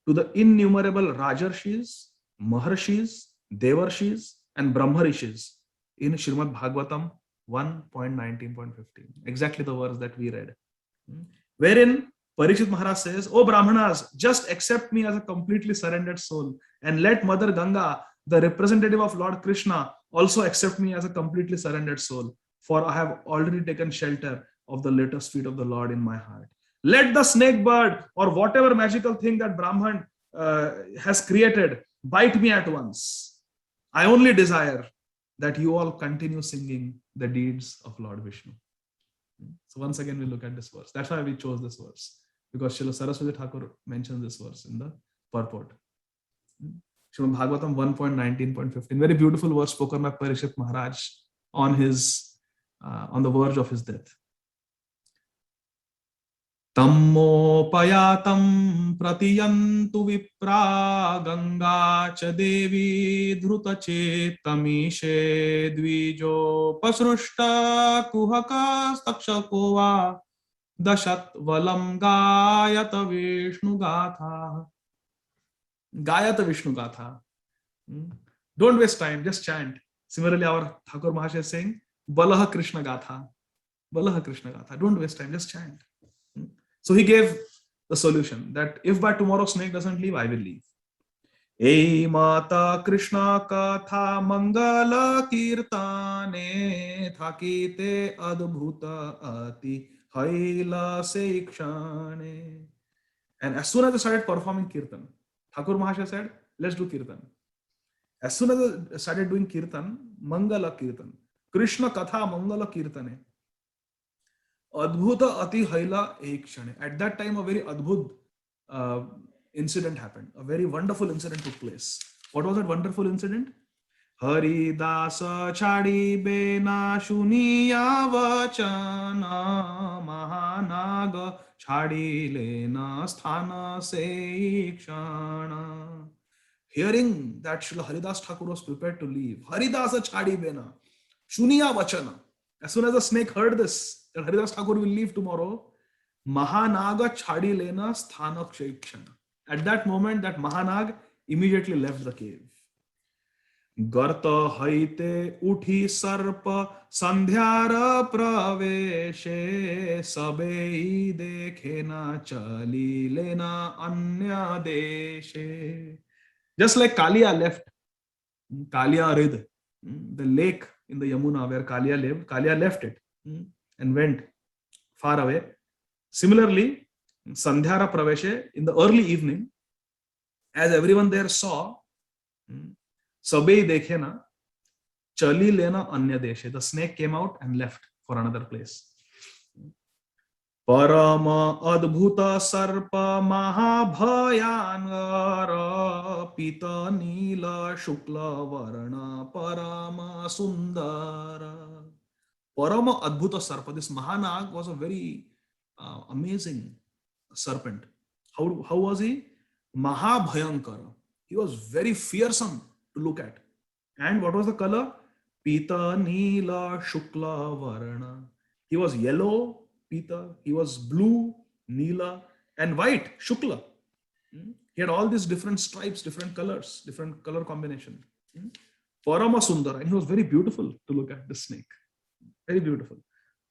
to the innumerable Rajarshis, Maharshis, Devarshis, and Brahmarishis in Srimad Bhagavatam 1.19.15. Exactly the verse that we read. Wherein Parikshit Maharaj says, "Oh Brahmanas, just accept me as a completely surrendered soul, and let Mother Ganga, the representative of Lord Krishna, also accept me as a completely surrendered soul, for I have already taken shelter of the lotus feet of the Lord in my heart. Let the snake bird or whatever magical thing that Brahman has created bite me at once. I only desire that you all continue singing the deeds of Lord Vishnu." So once again, we look at this verse. That's why we chose this verse, because Srila Saraswati Thakur mentions this verse in the purport. Srimad Bhagavatam 1.19.15. Very beautiful verse spoken by Parikshit Maharaj on the verge of his death. Tammopayatam pratiyantu vipra ganga cha devi dhruta chetamishe dvijo pasrushta kuhaka stakshakova dashat valam gayata vishnu gatha. Gayata Vishnu Gatha. Don't waste time, just chant. Similarly, our Thakur Maharaj is saying, Balaha Krishna Gatha. Balaha Krishna Gatha. Don't waste time, just chant. So he gave the solution that if by tomorrow snake doesn't leave, I will leave. Ei Mata Krishna Katha Mangala Kirtane Thakite Adbhuta Ati Haila Seikshane. And as soon as I started performing Kirtan, Thakur Maharaj said, let's do Kirtan. As soon as I started doing Kirtan, Mangala Kirtan, Krishna Katha Mangala Kirtane, Adbhuta Ati Haila Ekshane. At that time, a very Adbhut incident happened. A very wonderful incident took place. What was that wonderful incident? Haridasa Chadi Bena Shuniya Vachana Mahanaga Chadi Lena Sthana Sekshana. Hearing that Srila Haridas Thakur was prepared to leave, Haridasa Chadi Bena Shuniya Vachana. As soon as the snake heard this, that Haridas Thakur will leave tomorrow, Mahanaga Chadi Lena Sthana Sekshana. At that moment, that Mahanag immediately left the cave. Garta haite uthi sarpa sandhyara praveshe sabei dekhena chali lena anya deshe. Just like Kalia left Kalia Rid, the lake in the Yamuna where Kalia lived, Kalia left it and went far away. Similarly, Sandhyara Praveshe, in the early evening, as everyone there saw, Sabei Dekhena, Chali Lena Anya Deshe. The snake came out and left for another place. Parama Adbhuta Sarpa Mahabhayangara Pita Nila Shukla Varna Parama Sundara. Parama Adbhuta Sarpa. This Mahanag was a very amazing serpent. How was he? Mahabhayankara. He was very fearsome to look at. And what was the color? Pita Nila Shukla Varna. He was yellow, Pita. He was blue, Nila, and white, Shukla. He had all these different stripes, different colors, different color combination. Parama Sundara. And he was very beautiful to look at, the snake. Very beautiful.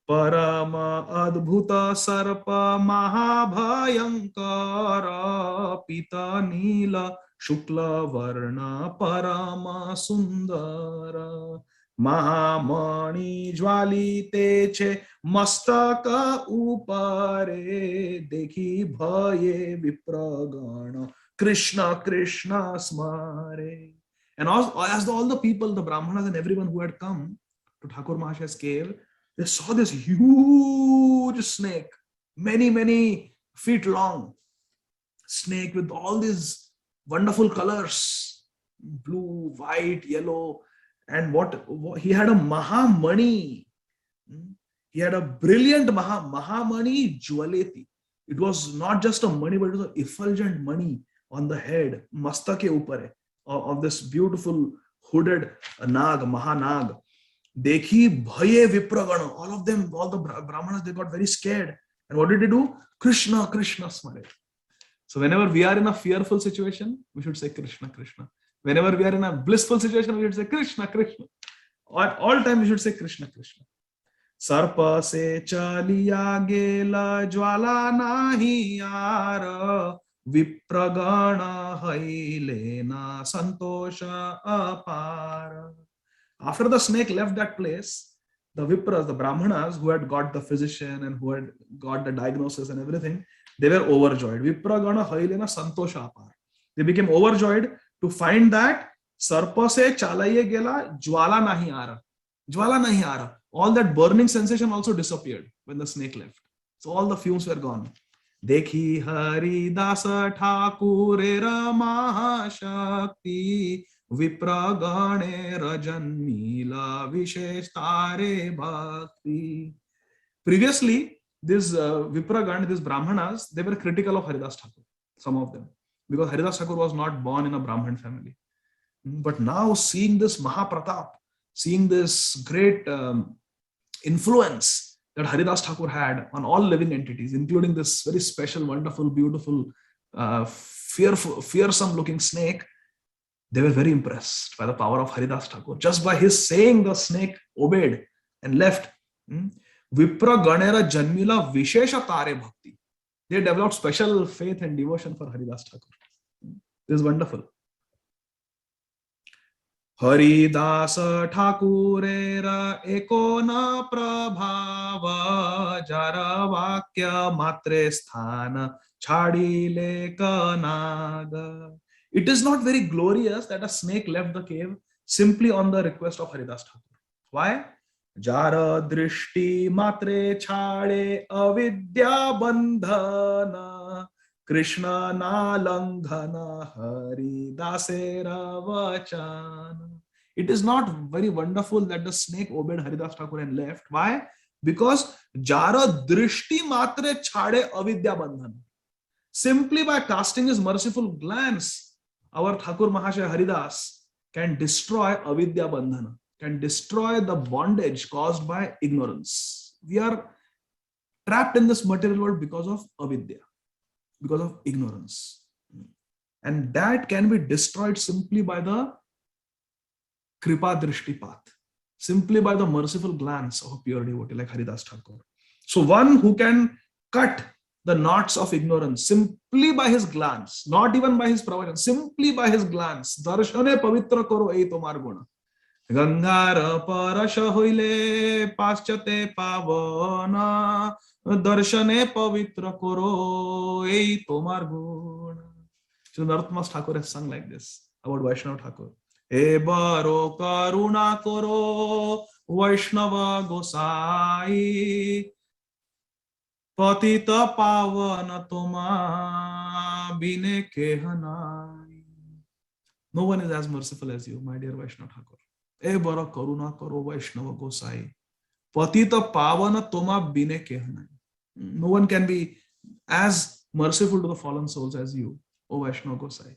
Parama Adbhuta Sarpa Mahabhayankara Pita Nila Shukla Varna Parama Sundara महामणि ज्वालिते छे मस्तक ऊपरे देखी भये विप्रगण Krishna Krishna smare. And as all the people, the Brahmanas and everyone who had come to Thakur Mahashay's cave, they saw this huge snake, many feet long snake with all these wonderful colors, blue, white, yellow, and what he had a Mahamani. He had a brilliant Mahamani Jwaleti. It was not just a mani, but it was an effulgent mani on the head, mastake upare, of this beautiful hooded nag, Mahanag. Dekhi bhaye vipragana. All of them, all the Brahmanas, they got very scared. And what did they do? Krishna, Krishna smare. So whenever we are in a fearful situation, we should say Krishna, Krishna. Whenever we are in a blissful situation, we should say Krishna, Krishna. At all times, we should say Krishna, Krishna. सर्प से चलिया गेला ज्वाला नाही यार विप्रगण हईलेना संतोष अपार. After the snake left that place, the Vipras, the Brahmanas who had got the physician and who had got the diagnosis and everything, they were overjoyed. Vipragana hailena santosha apar. They became overjoyed to find that sarpa se chalaiye gela jwala nahi ara. Jwala nahi ara. All that burning sensation also disappeared when the snake left. So all the fumes were gone. Dekhi Hari Dasa Thakurera Mahashakti Vipragane Rajanmila Visheshtare Bhakti. Previously, this Vipragan, these Brahmanas, they were critical of Haridas Thakur, some of them, because Haridas Thakur was not born in a Brahmin family. But now seeing this Mahapratap, seeing this great influence that Haridas Thakur had on all living entities, including this very special, wonderful, beautiful, fearsome looking snake, they were very impressed by the power of Haridas Thakur. Just by his saying, the snake obeyed and left. Vipra Ganera Janmila Vishesha Tare Bhakti. They developed special faith and devotion for Haridas Thakur. This is wonderful. Haridas Thakurera ekona prabhava jara vakya matre sthana chadile kanaga. It is not very glorious that a snake left the cave simply on the request of Haridas Thakur. Why? Jara drishti matre chade avidya bandhana Krishna na langhana hari dasera vachana. It is not very wonderful that the snake obeyed Haridas Thakur and left. Why? Because jara drishti matre chade avidya bandhana. Simply by casting his merciful glance, our Thakur Mahashaya Haridas can destroy avidya bandhana, can destroy the bondage caused by ignorance. We are trapped in this material world because of avidya, because of ignorance. And that can be destroyed simply by the kripa drishti path, simply by the merciful glance of a pure devotee like Haridas Thakur. So one who can cut the knots of ignorance simply by his glance, not even by his pravachan, simply by his glance. Darshane pavitra karo ei tomar guna. Gangar parasha hoile paschate pavana. Darshane pavitra koro ei tomar guna. So Narottam Thakur has sung like this about Vaishnava Thakur. E baro karuna koro Vaishnava Gosai Patita pavana toma bine kehanai. No one is as merciful as you, my dear Vaishnava Thakur. E baro karuna koro Vaishnava Gosai Patita pavana toma bine kehanai. No one can be as merciful to the fallen souls as you, O Vaishnava Gosai.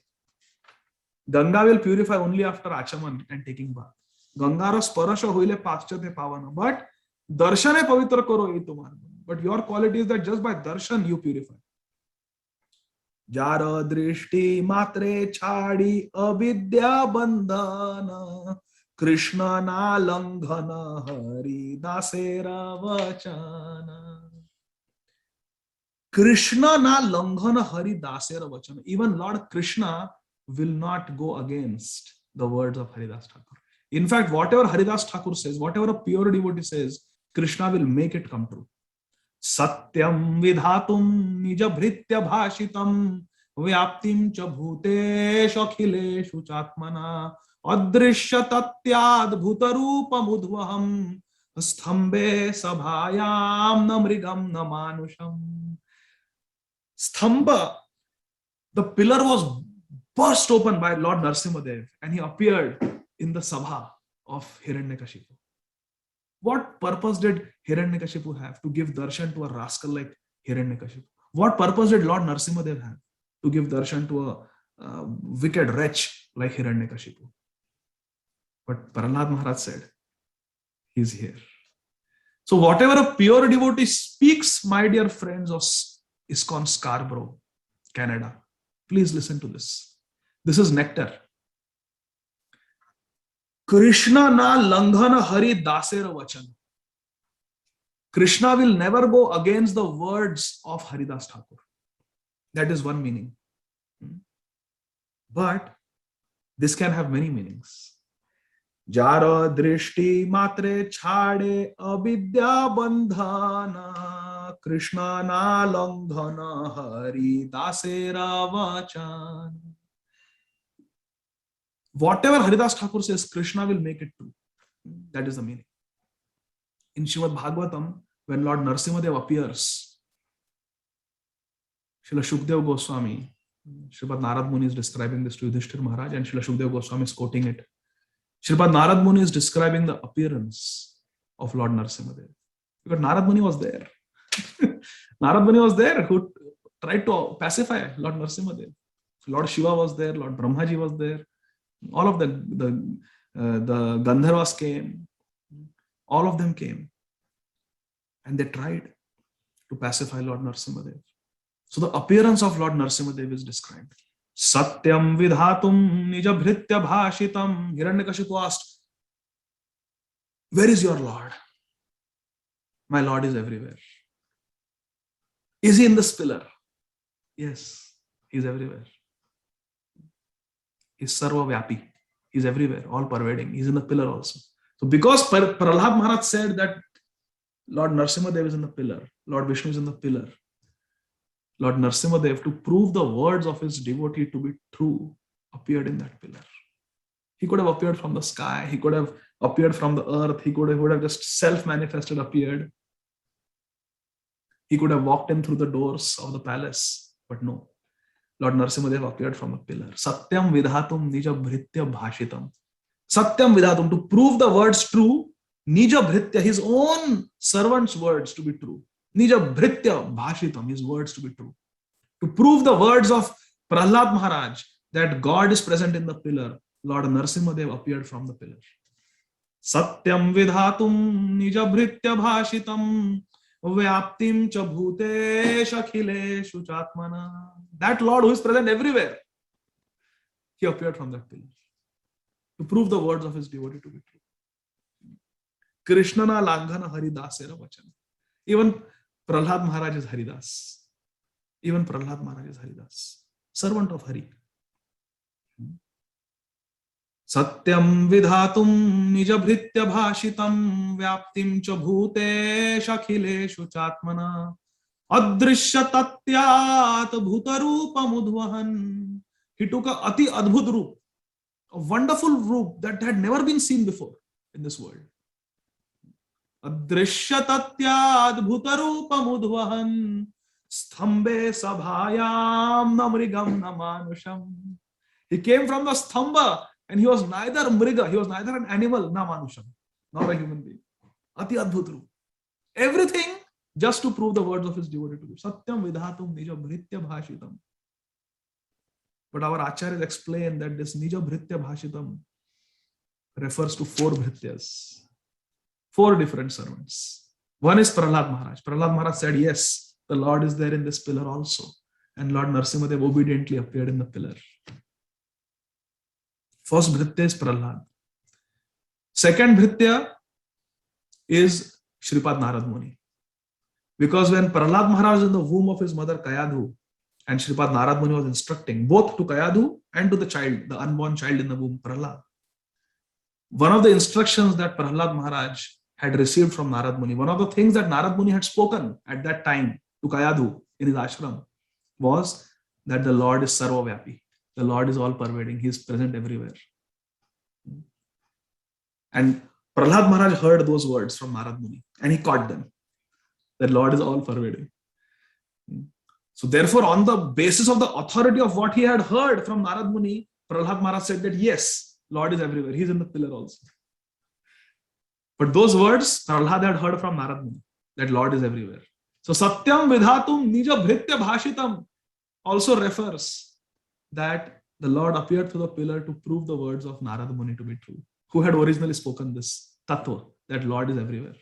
Ganga will purify only after achaman and taking bath. Gangara sparasha hoile paschate pavana. But darshane pavitra karo ei tomar. But your quality is that just by darshan you purify. Jara drishti matre chadi avidya bandhana Krishna na langhana hari dasera vachana. Krishna na langhana hari dasera vachana. Even Lord Krishna will not go against the words of Haridas Thakur. In fact, whatever Haridas Thakur says, whatever a pure devotee says, Krishna will make it come true. Satyam vidhatum nija bhritya bhashitam vyaptim cha bhuteshu akhileshu chatmana adrishya tatyad bhutarupa mudvaham sthambe sabhayam na mrigam na manusham. Stamba, the pillar was burst open by Lord Narasimhadev and he appeared in the sabha of Hiranyakashipu. What purpose did Hiranyakashipu have? To give darshan to a rascal like Hiranyakashipu. What purpose did Lord Narasimhadev have? To give darshan to a wicked wretch like Hiranyakashipu. But Prahlad Maharaj said, he's here. So whatever a pure devotee speaks, my dear friends of ISKCON Scarborough, Canada, please listen to this. This is nectar. Krishna na langhana hari dasera vachan. Krishna will never go against the words of Haridas Thakur. That is one meaning. But this can have many meanings. Jara drishti matre chhade avidya bandhana Krishna na langhana hari dasera vachan. Whatever Haridas Thakur says, Krishna will make it true. That is the meaning. In Srimad Bhagavatam, when Lord Narasimhadev appears, Srila Shukdev Goswami, Srimad Narad Muni is describing this to Yudhishthir Maharaj, and Srila Shukdev Goswami is quoting it. Srimad Narad Muni is describing the appearance of Lord Narasimhadev. Because Narad Muni was there. Narad Muni was there who tried to pacify Lord Narasimhadev. Lord Shiva was there, Lord Brahmaji was there. All of the Gandharvas came. All of them came. And they tried to pacify Lord Narasimhadev. So the appearance of Lord Narasimhadev is described. Satyam vidhatum nija bhritya bhashitam. Hiranyakashipu asked, where is your Lord? My Lord is everywhere. Is he in this pillar? Yes, he is everywhere. He's Sarva Vyapi. He's everywhere, all pervading. He's in the pillar also. So because Prahlad Maharaj said that Lord Narasimhadev is in the pillar, Lord Vishnu is in the pillar, Lord Narasimhadev, to prove the words of his devotee to be true, appeared in that pillar. He could have appeared from the sky. He could have appeared from the earth. He would have just self-manifested, appeared. He could have walked in through the doors of the palace. But no. Lord Narasimhadev appeared from a pillar. Satyam vidhatum nija bhritya bhashitam. Satyam vidhatum, to prove the words true, nija bhritya, his own servant's words to be true. Nija bhritya bhashitam, his words to be true. To prove the words of Prahlad Maharaj that God is present in the pillar, Lord Narasimhadev appeared from the pillar. Satyam vidhatum nija bhritya bhashitam vyaptim cha bhuteshu akhileshu chatmana. That Lord who is present everywhere, he appeared from that pillar to prove the words of his devotee to be true. Krishna na langhana haridasera vachan. Even Prahlad Maharaj is Haridas. Even Prahlad Maharaj is Haridas, servant of Hari. Satyam vidhatum nija bhritya bhashitam vyaptim cha bhuteshu akhileshu chatmana adrishya tatyat bhutarupa mudvahan. He took a ati adbhut roop, a wonderful roop that had never been seen before in this world. Adrishya tatyat bhutarupa mudvahan sthambe sabhayam namrigam namanusham. He came from the stamba and he was neither mriga, he was neither an animal, namanusham, nor a human being. Ati adbhut roop. Everything just to prove the words of his devotee to be. Satyam vidhatum nija bhritya bhashitam. But our acharyas explain that this nija bhritya bhashitam refers to 4 bhrityas, 4 different servants. One is Prahlad Maharaj. Prahlad Maharaj said, yes, the Lord is there in this pillar also. And Lord Narasimhadev obediently appeared in the pillar. First bhritya is Prahlad. Second bhritya is Shripad Narad Muni. Because when Prahlad Maharaj was in the womb of his mother Kayadhu, and Shripad Narad Muni was instructing both to Kayadhu and to the child, the unborn child in the womb, Prahlad. one of the instructions that Prahlad Maharaj had received from Narad Muni, one of the things that Narad Muni had spoken at that time to Kayadhu in his ashram was that the Lord is Sarvavyapi. The Lord is all pervading. He is present everywhere. And Prahlad Maharaj heard those words from Narad Muni and he caught them. The Lord is all pervading. So therefore, on the basis of the authority of what he had heard from Narad Muni, Prahlad Maharaj said that yes, Lord is everywhere. He is in the pillar also. But those words Prahlad had heard from Narad Muni, that Lord is everywhere. So Satyam Vidhatum Nija Bhritya Bhashitam also refers that the Lord appeared through the pillar to prove the words of Narad Muni to be true, who had originally spoken this tattva, that Lord is everywhere.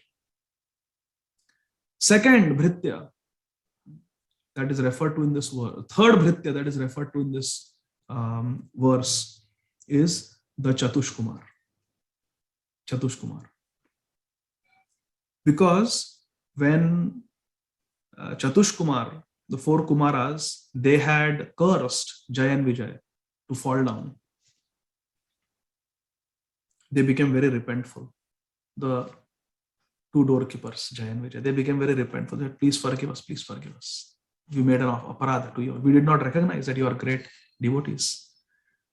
Second Bhritya that is referred to in this verse, third Bhritya that is referred to in this verse is the Chatush Kumar. Chatush Kumar. Because when Chatush Kumar, the four Kumaras, they had cursed Jay and Vijay to fall down. They became very repentful. The two doorkeepers, Jay and Vijay, they became very repentful. They said, please forgive us, please forgive us. We made an aparadha to you. We did not recognize that you are great devotees.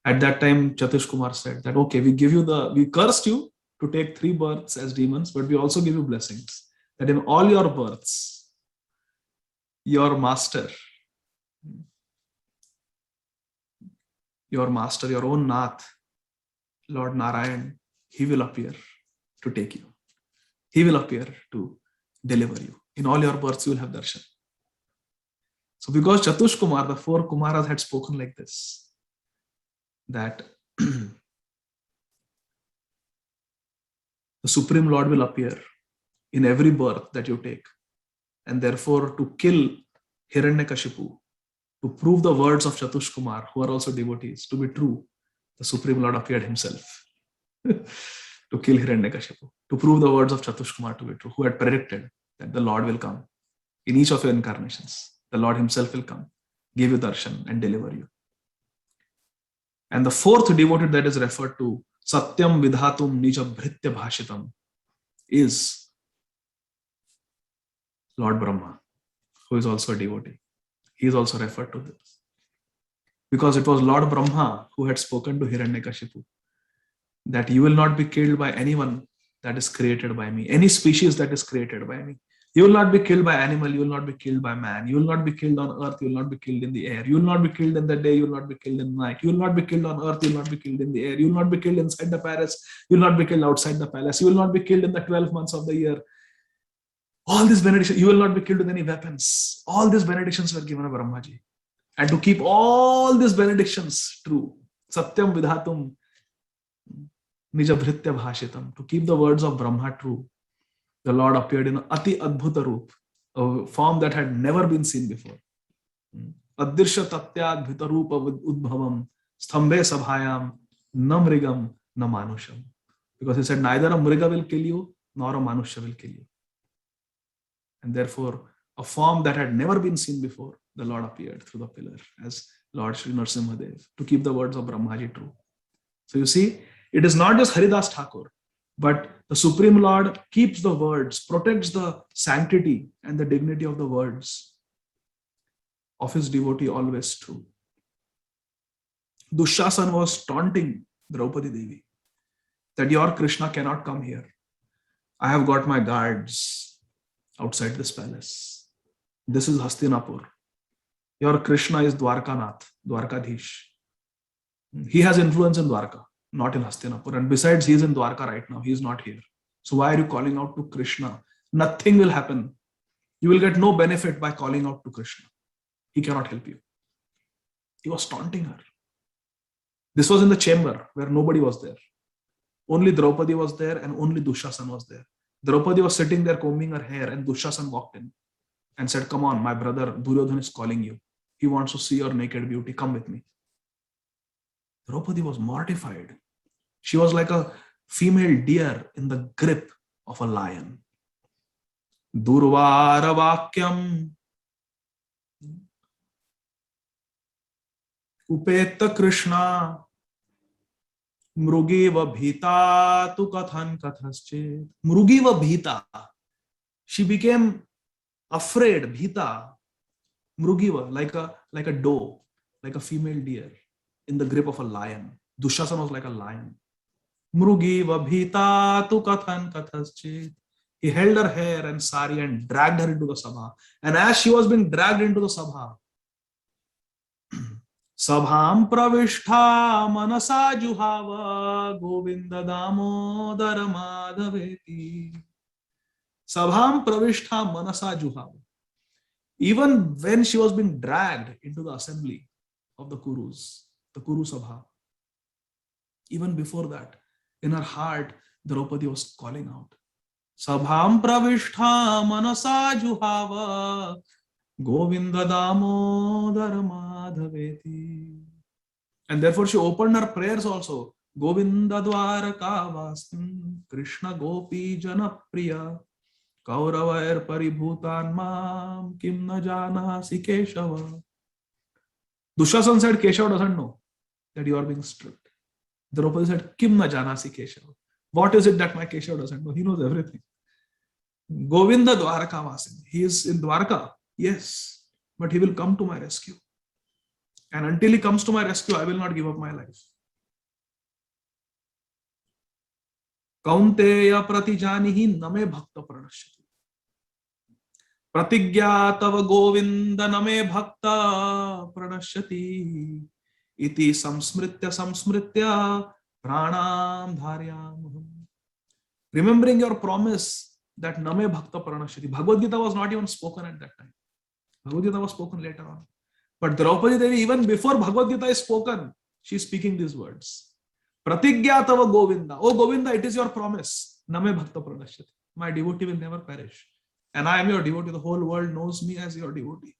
At that time, Chatush Kumar said that, okay, we cursed you to take 3 births as demons, but we also give you blessings. That in all your births, your master, your own Nath, Lord Narayan, he will appear to take you. He will appear to deliver you. In all your births, you will have darshan. So because Chatush Kumar, the 4 Kumaras had spoken like this, that the Supreme Lord will appear in every birth that you take. And therefore, to kill Hiranyakashipu, to prove the words of Chatush Kumar, who are also devotees, to be true, the Supreme Lord appeared himself to kill Hiranyakashipu, to prove the words of Chatush Kumar to be true, who had predicted that the Lord will come in each of your incarnations. The Lord himself will come, give you darshan and deliver you. And the 4th devotee that is referred to, Satyam Vidhatum Nija Bhritya Bhashitam, is Lord Brahma, who is also a devotee. He is also referred to this. Because it was Lord Brahma who had spoken to Hiranyakashipu that you will not be killed by anyone that is created by me, any species that is created by me. You will not be killed by animal, you will not be killed by man, you will not be killed on earth, you will not be killed in the air, you will not be killed in the day, you will not be killed in the night, you will not be killed on earth, you will not be killed in the air, you will not be killed inside the palace, you will not be killed outside the palace, you will not be killed in the 12 months of the year. All these benedictions, you will not be killed with any weapons. All these benedictions were given by Brahmaji. And to keep all these benedictions true, Satyam Vidhatum Nija Bhritya Bhashitam, to keep the words of Brahma true, the Lord appeared in Ati Adbhuta Roop, a form that had never been seen before. Addirsha Tatyad Bhitarupa Udbhavam, Stambhe Sabhayam, Na Mrigam, Na Manusham. Because he said, neither a Mriga will kill you, nor a Manusha will kill you. And therefore, a form that had never been seen before, the Lord appeared through the pillar as Lord Sri Narasimhadev to keep the words of Brahmaji true. So you see, it is not just Haridas Thakur, but the Supreme Lord keeps the words, protects the sanctity and the dignity of the words of his devotee always true. Dushasan was taunting Draupadi Devi that your Krishna cannot come here. I have got my guards outside this palace. This is Hastinapur. Your Krishna is Dwarkanath, Dwarkadhish. He has influence in Dwarka, not in Hastinapur. And besides, he is in Dwarka right now. He is not here. So why are you calling out to Krishna? Nothing will happen. You will get no benefit by calling out to Krishna. He cannot help you. He was taunting her. This was in the chamber where nobody was there. Only Draupadi was there and only Dushasan was there. Draupadi was sitting there combing her hair and Dushasan walked in and said, come on, my brother Duryodhana is calling you. He wants to see your naked beauty. Come with me. Draupadi was mortified. She was like a female deer in the grip of a lion. Durvara Vakyam Upeta Krishna Mrugiva bhita tu kathan kathaschet. Mrugiva bhita. She became afraid, bhita. Mrugiva, like a doe, like a female deer in the grip of a lion. Dushasana was like a lion. Mrugiva bhita tu kathan kathaschet. He held her hair and sari and dragged her into the sabha. And as she was being dragged into the sabha, Sabham pravishta manasa juhava Govinda damodar madhaveti. Sabham pravishta manasa juhava. Even when she was being dragged into the assembly of the Kurus, the Kuru Sabha, even before that, in her heart, Draupadi was calling out, Sabham pravishta manasa juhava Govinda damodar madhaveti. And therefore she opened her prayers also. Govinda dwaraka vasim Krishna gopi janapriya Kauravair paribhutan mam kim na janasi Keshava. Dushasana said Keshava doesn't know that you are being stripped. Draupadi said kim na janasi Keshava. What is it that my Keshava doesn't know? He knows everything. Govinda dwaraka vasim. He is in Dwarka. Yes, but he will come to my rescue. And until he comes to my rescue, I will not give up my life. Kaunteya pratijanihi name bhakta pranashyati. Pratigya tava govinda name bhakta pranashyati. Iti samsmritya pranam dharyamaham. Remembering your promise that name bhakta pranashyati. Bhagavad Gita was not even spoken at that time. Bhagavad Gita was spoken later on. But Draupadi Devi, even before Bhagavad Gita is spoken, she is speaking these words. Pratigya tava Govinda. Oh Govinda, it is your promise. Name bhakta pranashyati. My devotee will never perish. And I am your devotee. The whole world knows me as your devotee.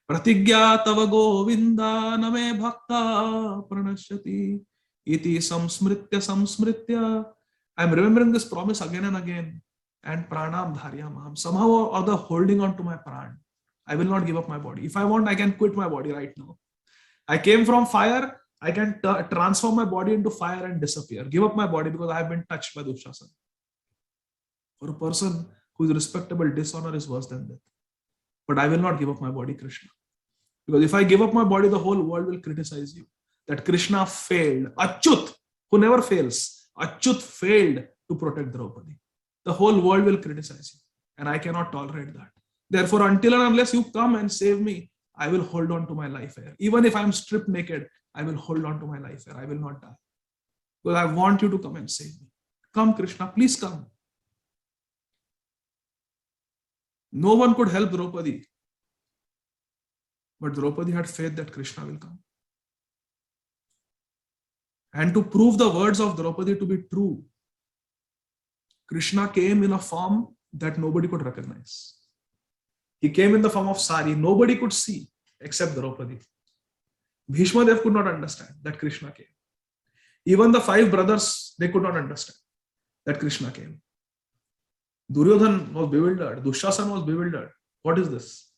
Pratigya tava Govinda name bhakta pranashyati. Iti samsmritya. I am remembering this promise again and again. And pranam dharyamaham. Somehow or other holding on to my pran. I will not give up my body. If I want, I can quit my body right now. I came from fire. I can transform my body into fire and disappear. Give up my body because I have been touched by Dushasana. For a person who is respectable, dishonor is worse than death. But I will not give up my body, Krishna. Because if I give up my body, the whole world will criticize you. That Krishna failed. Achyut, who never fails. Achyut failed to protect Draupadi. The whole world will criticize you. And I cannot tolerate that. Therefore, until and unless you come and save me, I will hold on to my life here. Even if I am stripped naked, I will hold on to my life here. I will not die. Because I want you to come and save me. Come, Krishna, please come. No one could help Draupadi. But Draupadi had faith that Krishna will come. And to prove the words of Draupadi to be true, Krishna came in a form that nobody could recognize. He came in the form of sari. Nobody could see except Draupadi. Bhishma Dev could not understand that Krishna came. Even the 5 brothers, they could not understand that Krishna came. Duryodhan was bewildered. Dushasana was bewildered. What is this?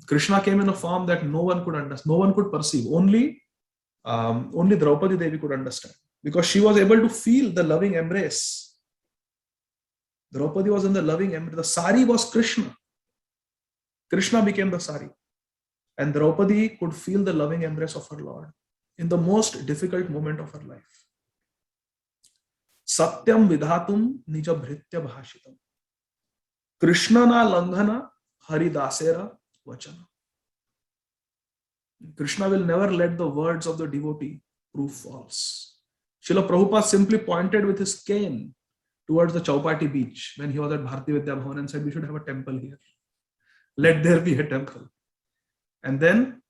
Krishna came in a form that no one could understand. No one could perceive. Only Draupadi Devi could understand. Because she was able to feel the loving embrace. Draupadi was in the loving embrace. The sari was Krishna. Krishna became the sari. And Draupadi could feel the loving embrace of her Lord in the most difficult moment of her life. Satyam vidhatum nija bhritya bhashitam. Krishna na langhana haridasera vachana. Krishna will never let the words of the devotee prove false. Srila Prabhupada simply pointed with his cane towards the Chaupati beach when he was at Bharati Vidya Bhavan and said, we should have a temple here. Let there be a temple. And then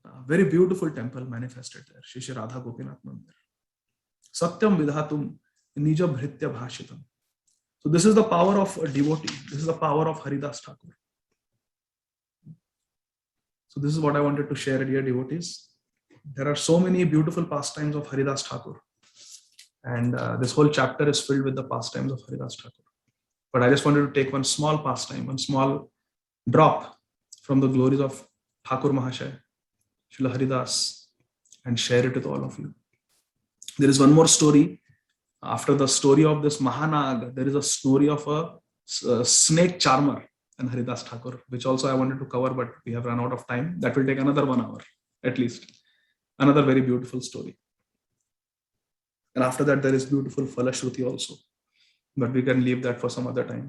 a very beautiful temple manifested there. Shri Radha Gopinath Mandir. Satyam vidhatum nija bhritya bhashitam. So this is the power of a devotee. This is the power of Haridas Thakur. So this is what I wanted to share, dear devotees. There are so many beautiful pastimes of Haridas Thakur. And this whole chapter is filled with the pastimes of Haridas Thakur. But I just wanted to take one small pastime, one small drop from the glories of Thakur Mahashaya, Srila Haridas, and share it with all of you. There is one more story. After the story of this Mahanag, there is a story of a snake charmer and Haridas Thakur, which also I wanted to cover, but we have run out of time. That will take another 1 hour at least. Another very beautiful story. And after that, there is beautiful Falashruti also, but we can leave that for some other time.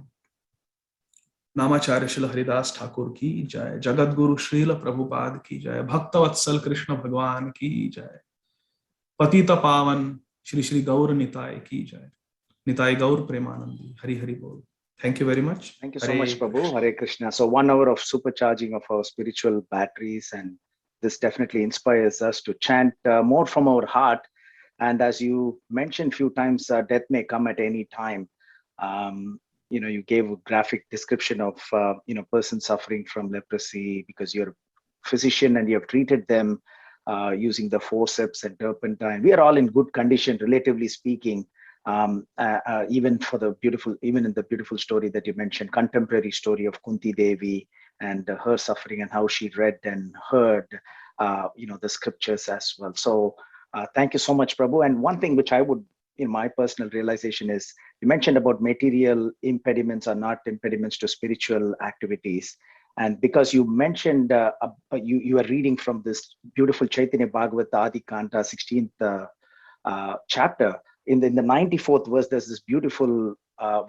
नामाचार्य Srila Haridas Thakur की जय, जगत गुरु श्रील प्रभुपाद की जय, भक्तवत्सल कृष्ण भगवान की जय, पतित पावन श्री श्री गौर निताय की जय, निताय गौर प्रेमानंदी, हरि हरि बोल. Thank you very much. Thank you so much, Prabhu. Hare Krishna. So 1 hour of supercharging of our spiritual batteries, and this definitely inspires us to chant more from our heart. And as you mentioned a few times, death may come at any time. You gave a graphic description of person suffering from leprosy because you're a physician and you have treated them using the forceps and turpentine. We are all in good condition, relatively speaking. Even in the beautiful story that you mentioned, contemporary story of Kunti Devi and her suffering and how she read and heard, the scriptures as well. So thank you so much, Prabhu. And one thing which I would, in my personal realization, is you mentioned about material impediments are not impediments to spiritual activities. And because you mentioned, you are reading from this beautiful Chaitanya Bhagavata Adi Kanta, 16th chapter. In the 94th verse, there's this beautiful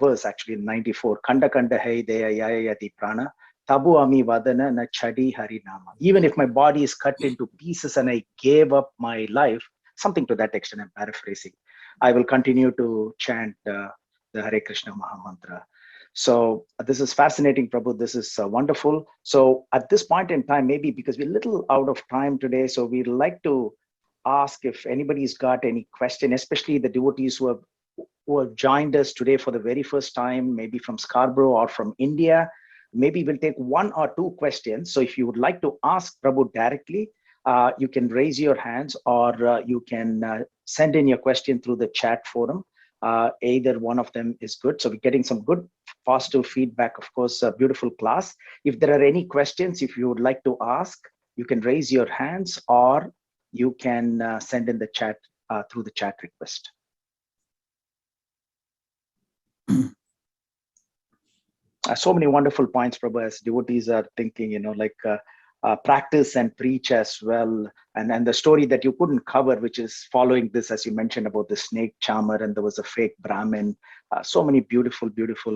verse, actually in 94. Kanda kanda hai deya yayati prana, tabu ami vadana na chadi hari nama. Even if my body is cut into pieces and I gave up my life, something to that extent, I'm paraphrasing, I will continue to chant the Hare Krishna Mahamantra. So this is fascinating, Prabhu. This is wonderful. So at this point in time, maybe because we're a little out of time today, so we'd like to ask if anybody's got any question, especially the devotees who have joined us today for the very first time, maybe from Scarborough or from India. Maybe we'll take 1 or 2 questions. So if you would like to ask Prabhu directly, you can raise your hands, or you can send in your question through the chat forum. Either one of them is good. So we're getting some good positive feedback. Of course, a beautiful class. If there are any questions, if you would like to ask, you can raise your hands, or you can send in the chat through the chat request. So many wonderful points, Prabhu, as devotees are thinking, practice and preach as well. And the story that you couldn't cover, which is following this, as you mentioned, about the snake charmer, and there was a fake Brahmin. So many beautiful, beautiful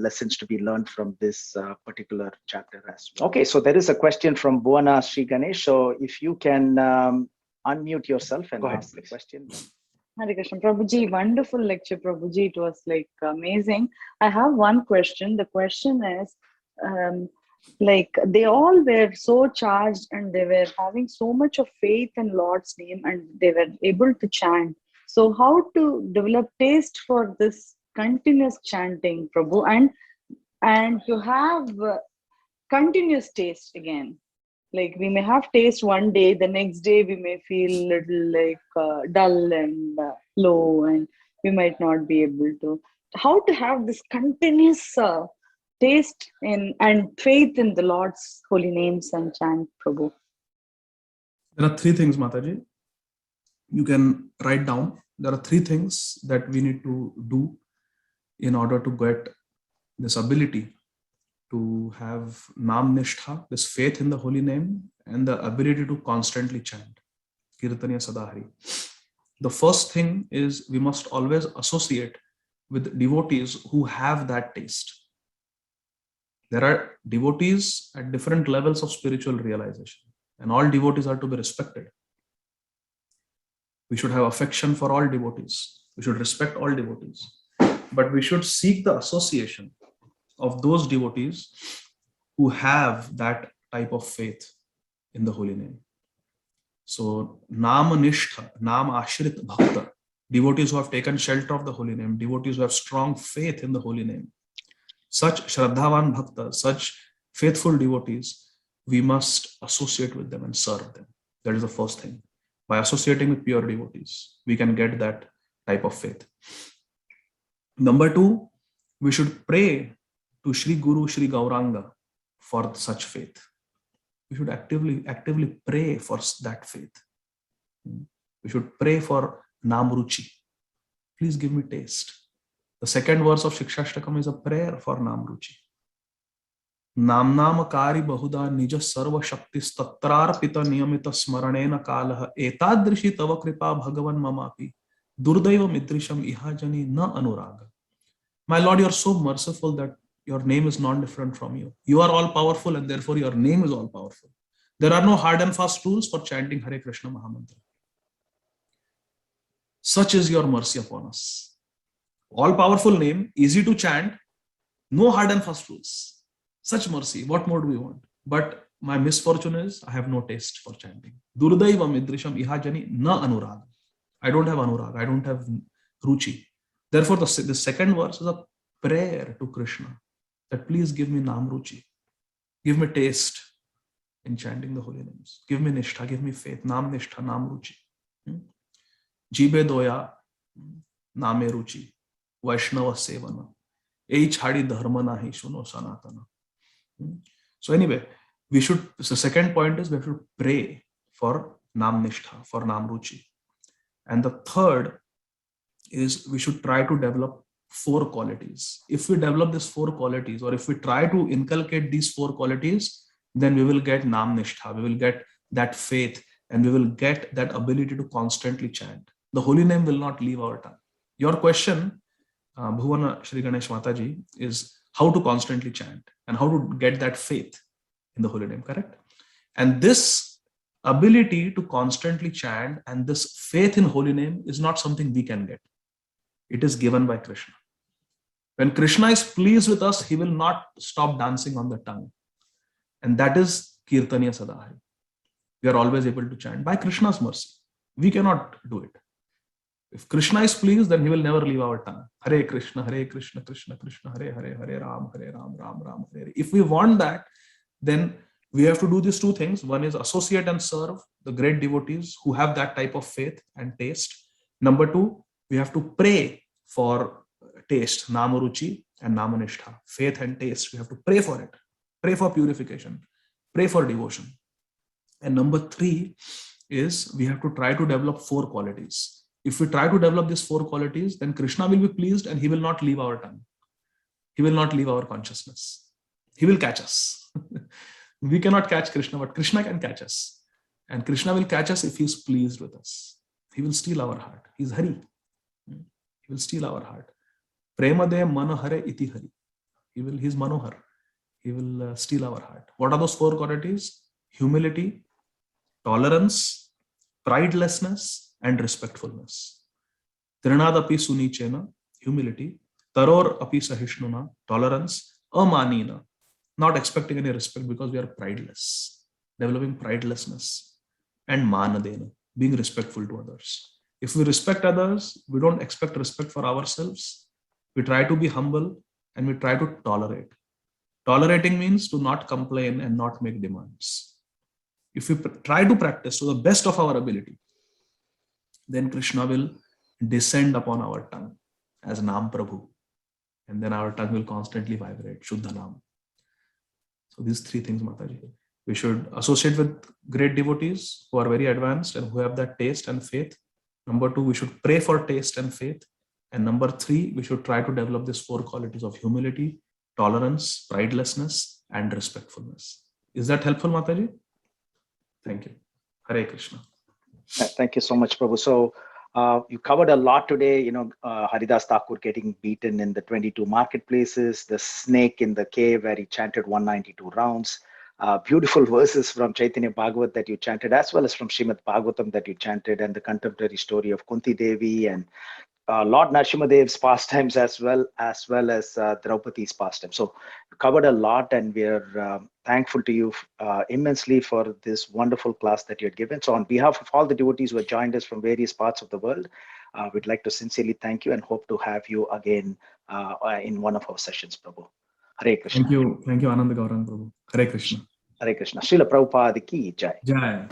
lessons to be learned from this particular chapter as well. Okay, so there is a question from Bhuwana Sri Ganesh. So if you can unmute yourself and ask the question. Hare Krishna. Prabhuji, wonderful lecture, Prabhuji. It was like amazing. I have one question. The question is, they all were so charged and they were having so much of faith in Lord's name and they were able to chant. So how to develop taste for this continuous chanting, Prabhu, and to have continuous taste again? Like we may have taste one day, the next day we may feel little dull and low, and we might not be able to. How to have this continuous taste in and faith in the Lord's holy names and chant, Prabhu? There are 3 things, Mataji. You can write down. There are 3 things that we need to do in order to get this ability to have Nam Nishtha, this faith in the holy name, and the ability to constantly chant Kirtaniya Sadahari. The first thing is we must always associate with devotees who have that taste. There are devotees at different levels of spiritual realization, and all devotees are to be respected. We should have affection for all devotees. We should respect all devotees. But we should seek the association of those devotees who have that type of faith in the holy name. So Nam Nishtha, Nam Ashrit Bhakta, devotees who have taken shelter of the holy name, devotees who have strong faith in the holy name. Such Shraddhavan Bhakta, such faithful devotees, we must associate with them and serve them. That is the first thing. By associating with pure devotees, we can get that type of faith. Number 2, we should pray to Sri Guru, Sri Gauranga for such faith. We should actively pray for that faith. We should pray for Nam Ruchi. Please give me taste. The second verse of Shikshashtakam is a prayer for Nam Ruchi. नामनामकारी बहुधा निज सर्व शक्ति तत्रार्पित नियमित स्मरणेन कालः एतादृशी तव कृपा भगवन् ममापि दुर्दैव मिदृशम इहाजनि न अनुराग. My Lord, you are so merciful that your name is not different from you. You are all powerful and therefore your name is all powerful. There are no hard and fast rules for chanting Hare Krishna Mahamantra. Such is your mercy upon us. All powerful name, easy to chant, no hard and fast rules. Such mercy, what more do we want? But my misfortune is I have no taste for chanting. Durdaiva midrisham ihajani na anurag. I don't have anurag, I don't have ruchi. Therefore, the second verse is a prayer to Krishna that please give me nam ruchi. Give me taste in chanting the holy names. Give me nishtha, give me faith. Nam nishtha, nam ruchi. Jibe doya, name ruchi. Vaishnava sevana. Ei chhadi dharma nahi shuno sanatana. So anyway, the second point is we should pray for Nam Nishtha, for Nam Ruchi. And the third is we should try to develop 4 qualities. If we develop these 4 qualities, or if we try to inculcate these 4 qualities, then we will get Nam Nishtha, we will get that faith, and we will get that ability to constantly chant. The holy name will not leave our tongue. Your question, Bhuvana Shri Ganesh Mataji, is how to constantly chant and how to get that faith in the holy name, correct? And this ability to constantly chant and this faith in holy name is not something we can get. It is given by Krishna. When Krishna is pleased with us, he will not stop dancing on the tongue. And that is Kirtaniya Sadahari. We are always able to chant by Krishna's mercy. We cannot do it. If Krishna is pleased, then he will never leave our tongue. Hare Krishna, Krishna Krishna, Hare Hare, Hare Ram, Ram Ram, Hare Hare. If we want that, then we have to do these 2 things. One is associate and serve the great devotees who have that type of faith and taste. Number 2, we have to pray for taste, Namaruchi and Namanishtha, faith and taste. We have to pray for it, pray for purification, pray for devotion. And number 3 is we have to try to develop 4 qualities. If we try to develop these 4 qualities, then Krishna will be pleased and he will not leave our tongue. He will not leave our consciousness. He will catch us. We cannot catch Krishna, but Krishna can catch us. And Krishna will catch us if he is pleased with us. He will steal our heart. He is Hari. He will steal our heart. Premade Manohare iti Hari. He is Manohar. He will steal our heart. What are those 4 qualities? Humility, tolerance, pridelessness, and respectfulness. Trinadapi sunichena, humility. Taror api sahishnuna, tolerance. Amanina, not expecting any respect because we are prideless. Developing pridelessness. And manadena, being respectful to others. If we respect others, we don't expect respect for ourselves. We try to be humble and we try to tolerate. Tolerating means to not complain and not make demands. If we try to practice to the best of our ability, then Krishna will descend upon our tongue as Nam Prabhu. And then our tongue will constantly vibrate, Shuddha Nam. So these 3 things, Mataji. We should associate with great devotees who are very advanced and who have that taste and faith. Number 2, we should pray for taste and faith. And number 3, we should try to develop these 4 qualities of humility, tolerance, pridelessness, and respectfulness. Is that helpful, Mataji? Thank you. Hare Krishna. Thank you so much, Prabhu. So you covered a lot today, Haridas Thakur getting beaten in the 22 marketplaces, the snake in the cave where he chanted 192 rounds, beautiful verses from Chaitanya Bhagavat that you chanted, as well as from Srimad Bhagavatam that you chanted, and the contemporary story of Kunti Devi and Lord Narasimhadev's pastimes as well as Draupadi's pastime. So you covered a lot, and we are thankful to you immensely for this wonderful class that you had given. So on behalf of all the devotees who have joined us from various parts of the world, we'd like to sincerely thank you and hope to have you again in one of our sessions, Prabhu. Hare Krishna. Thank you, Ananda Gauranga Prabhu. Hare Krishna. Hare Krishna. Srila Prabhupada ki jai. Jai.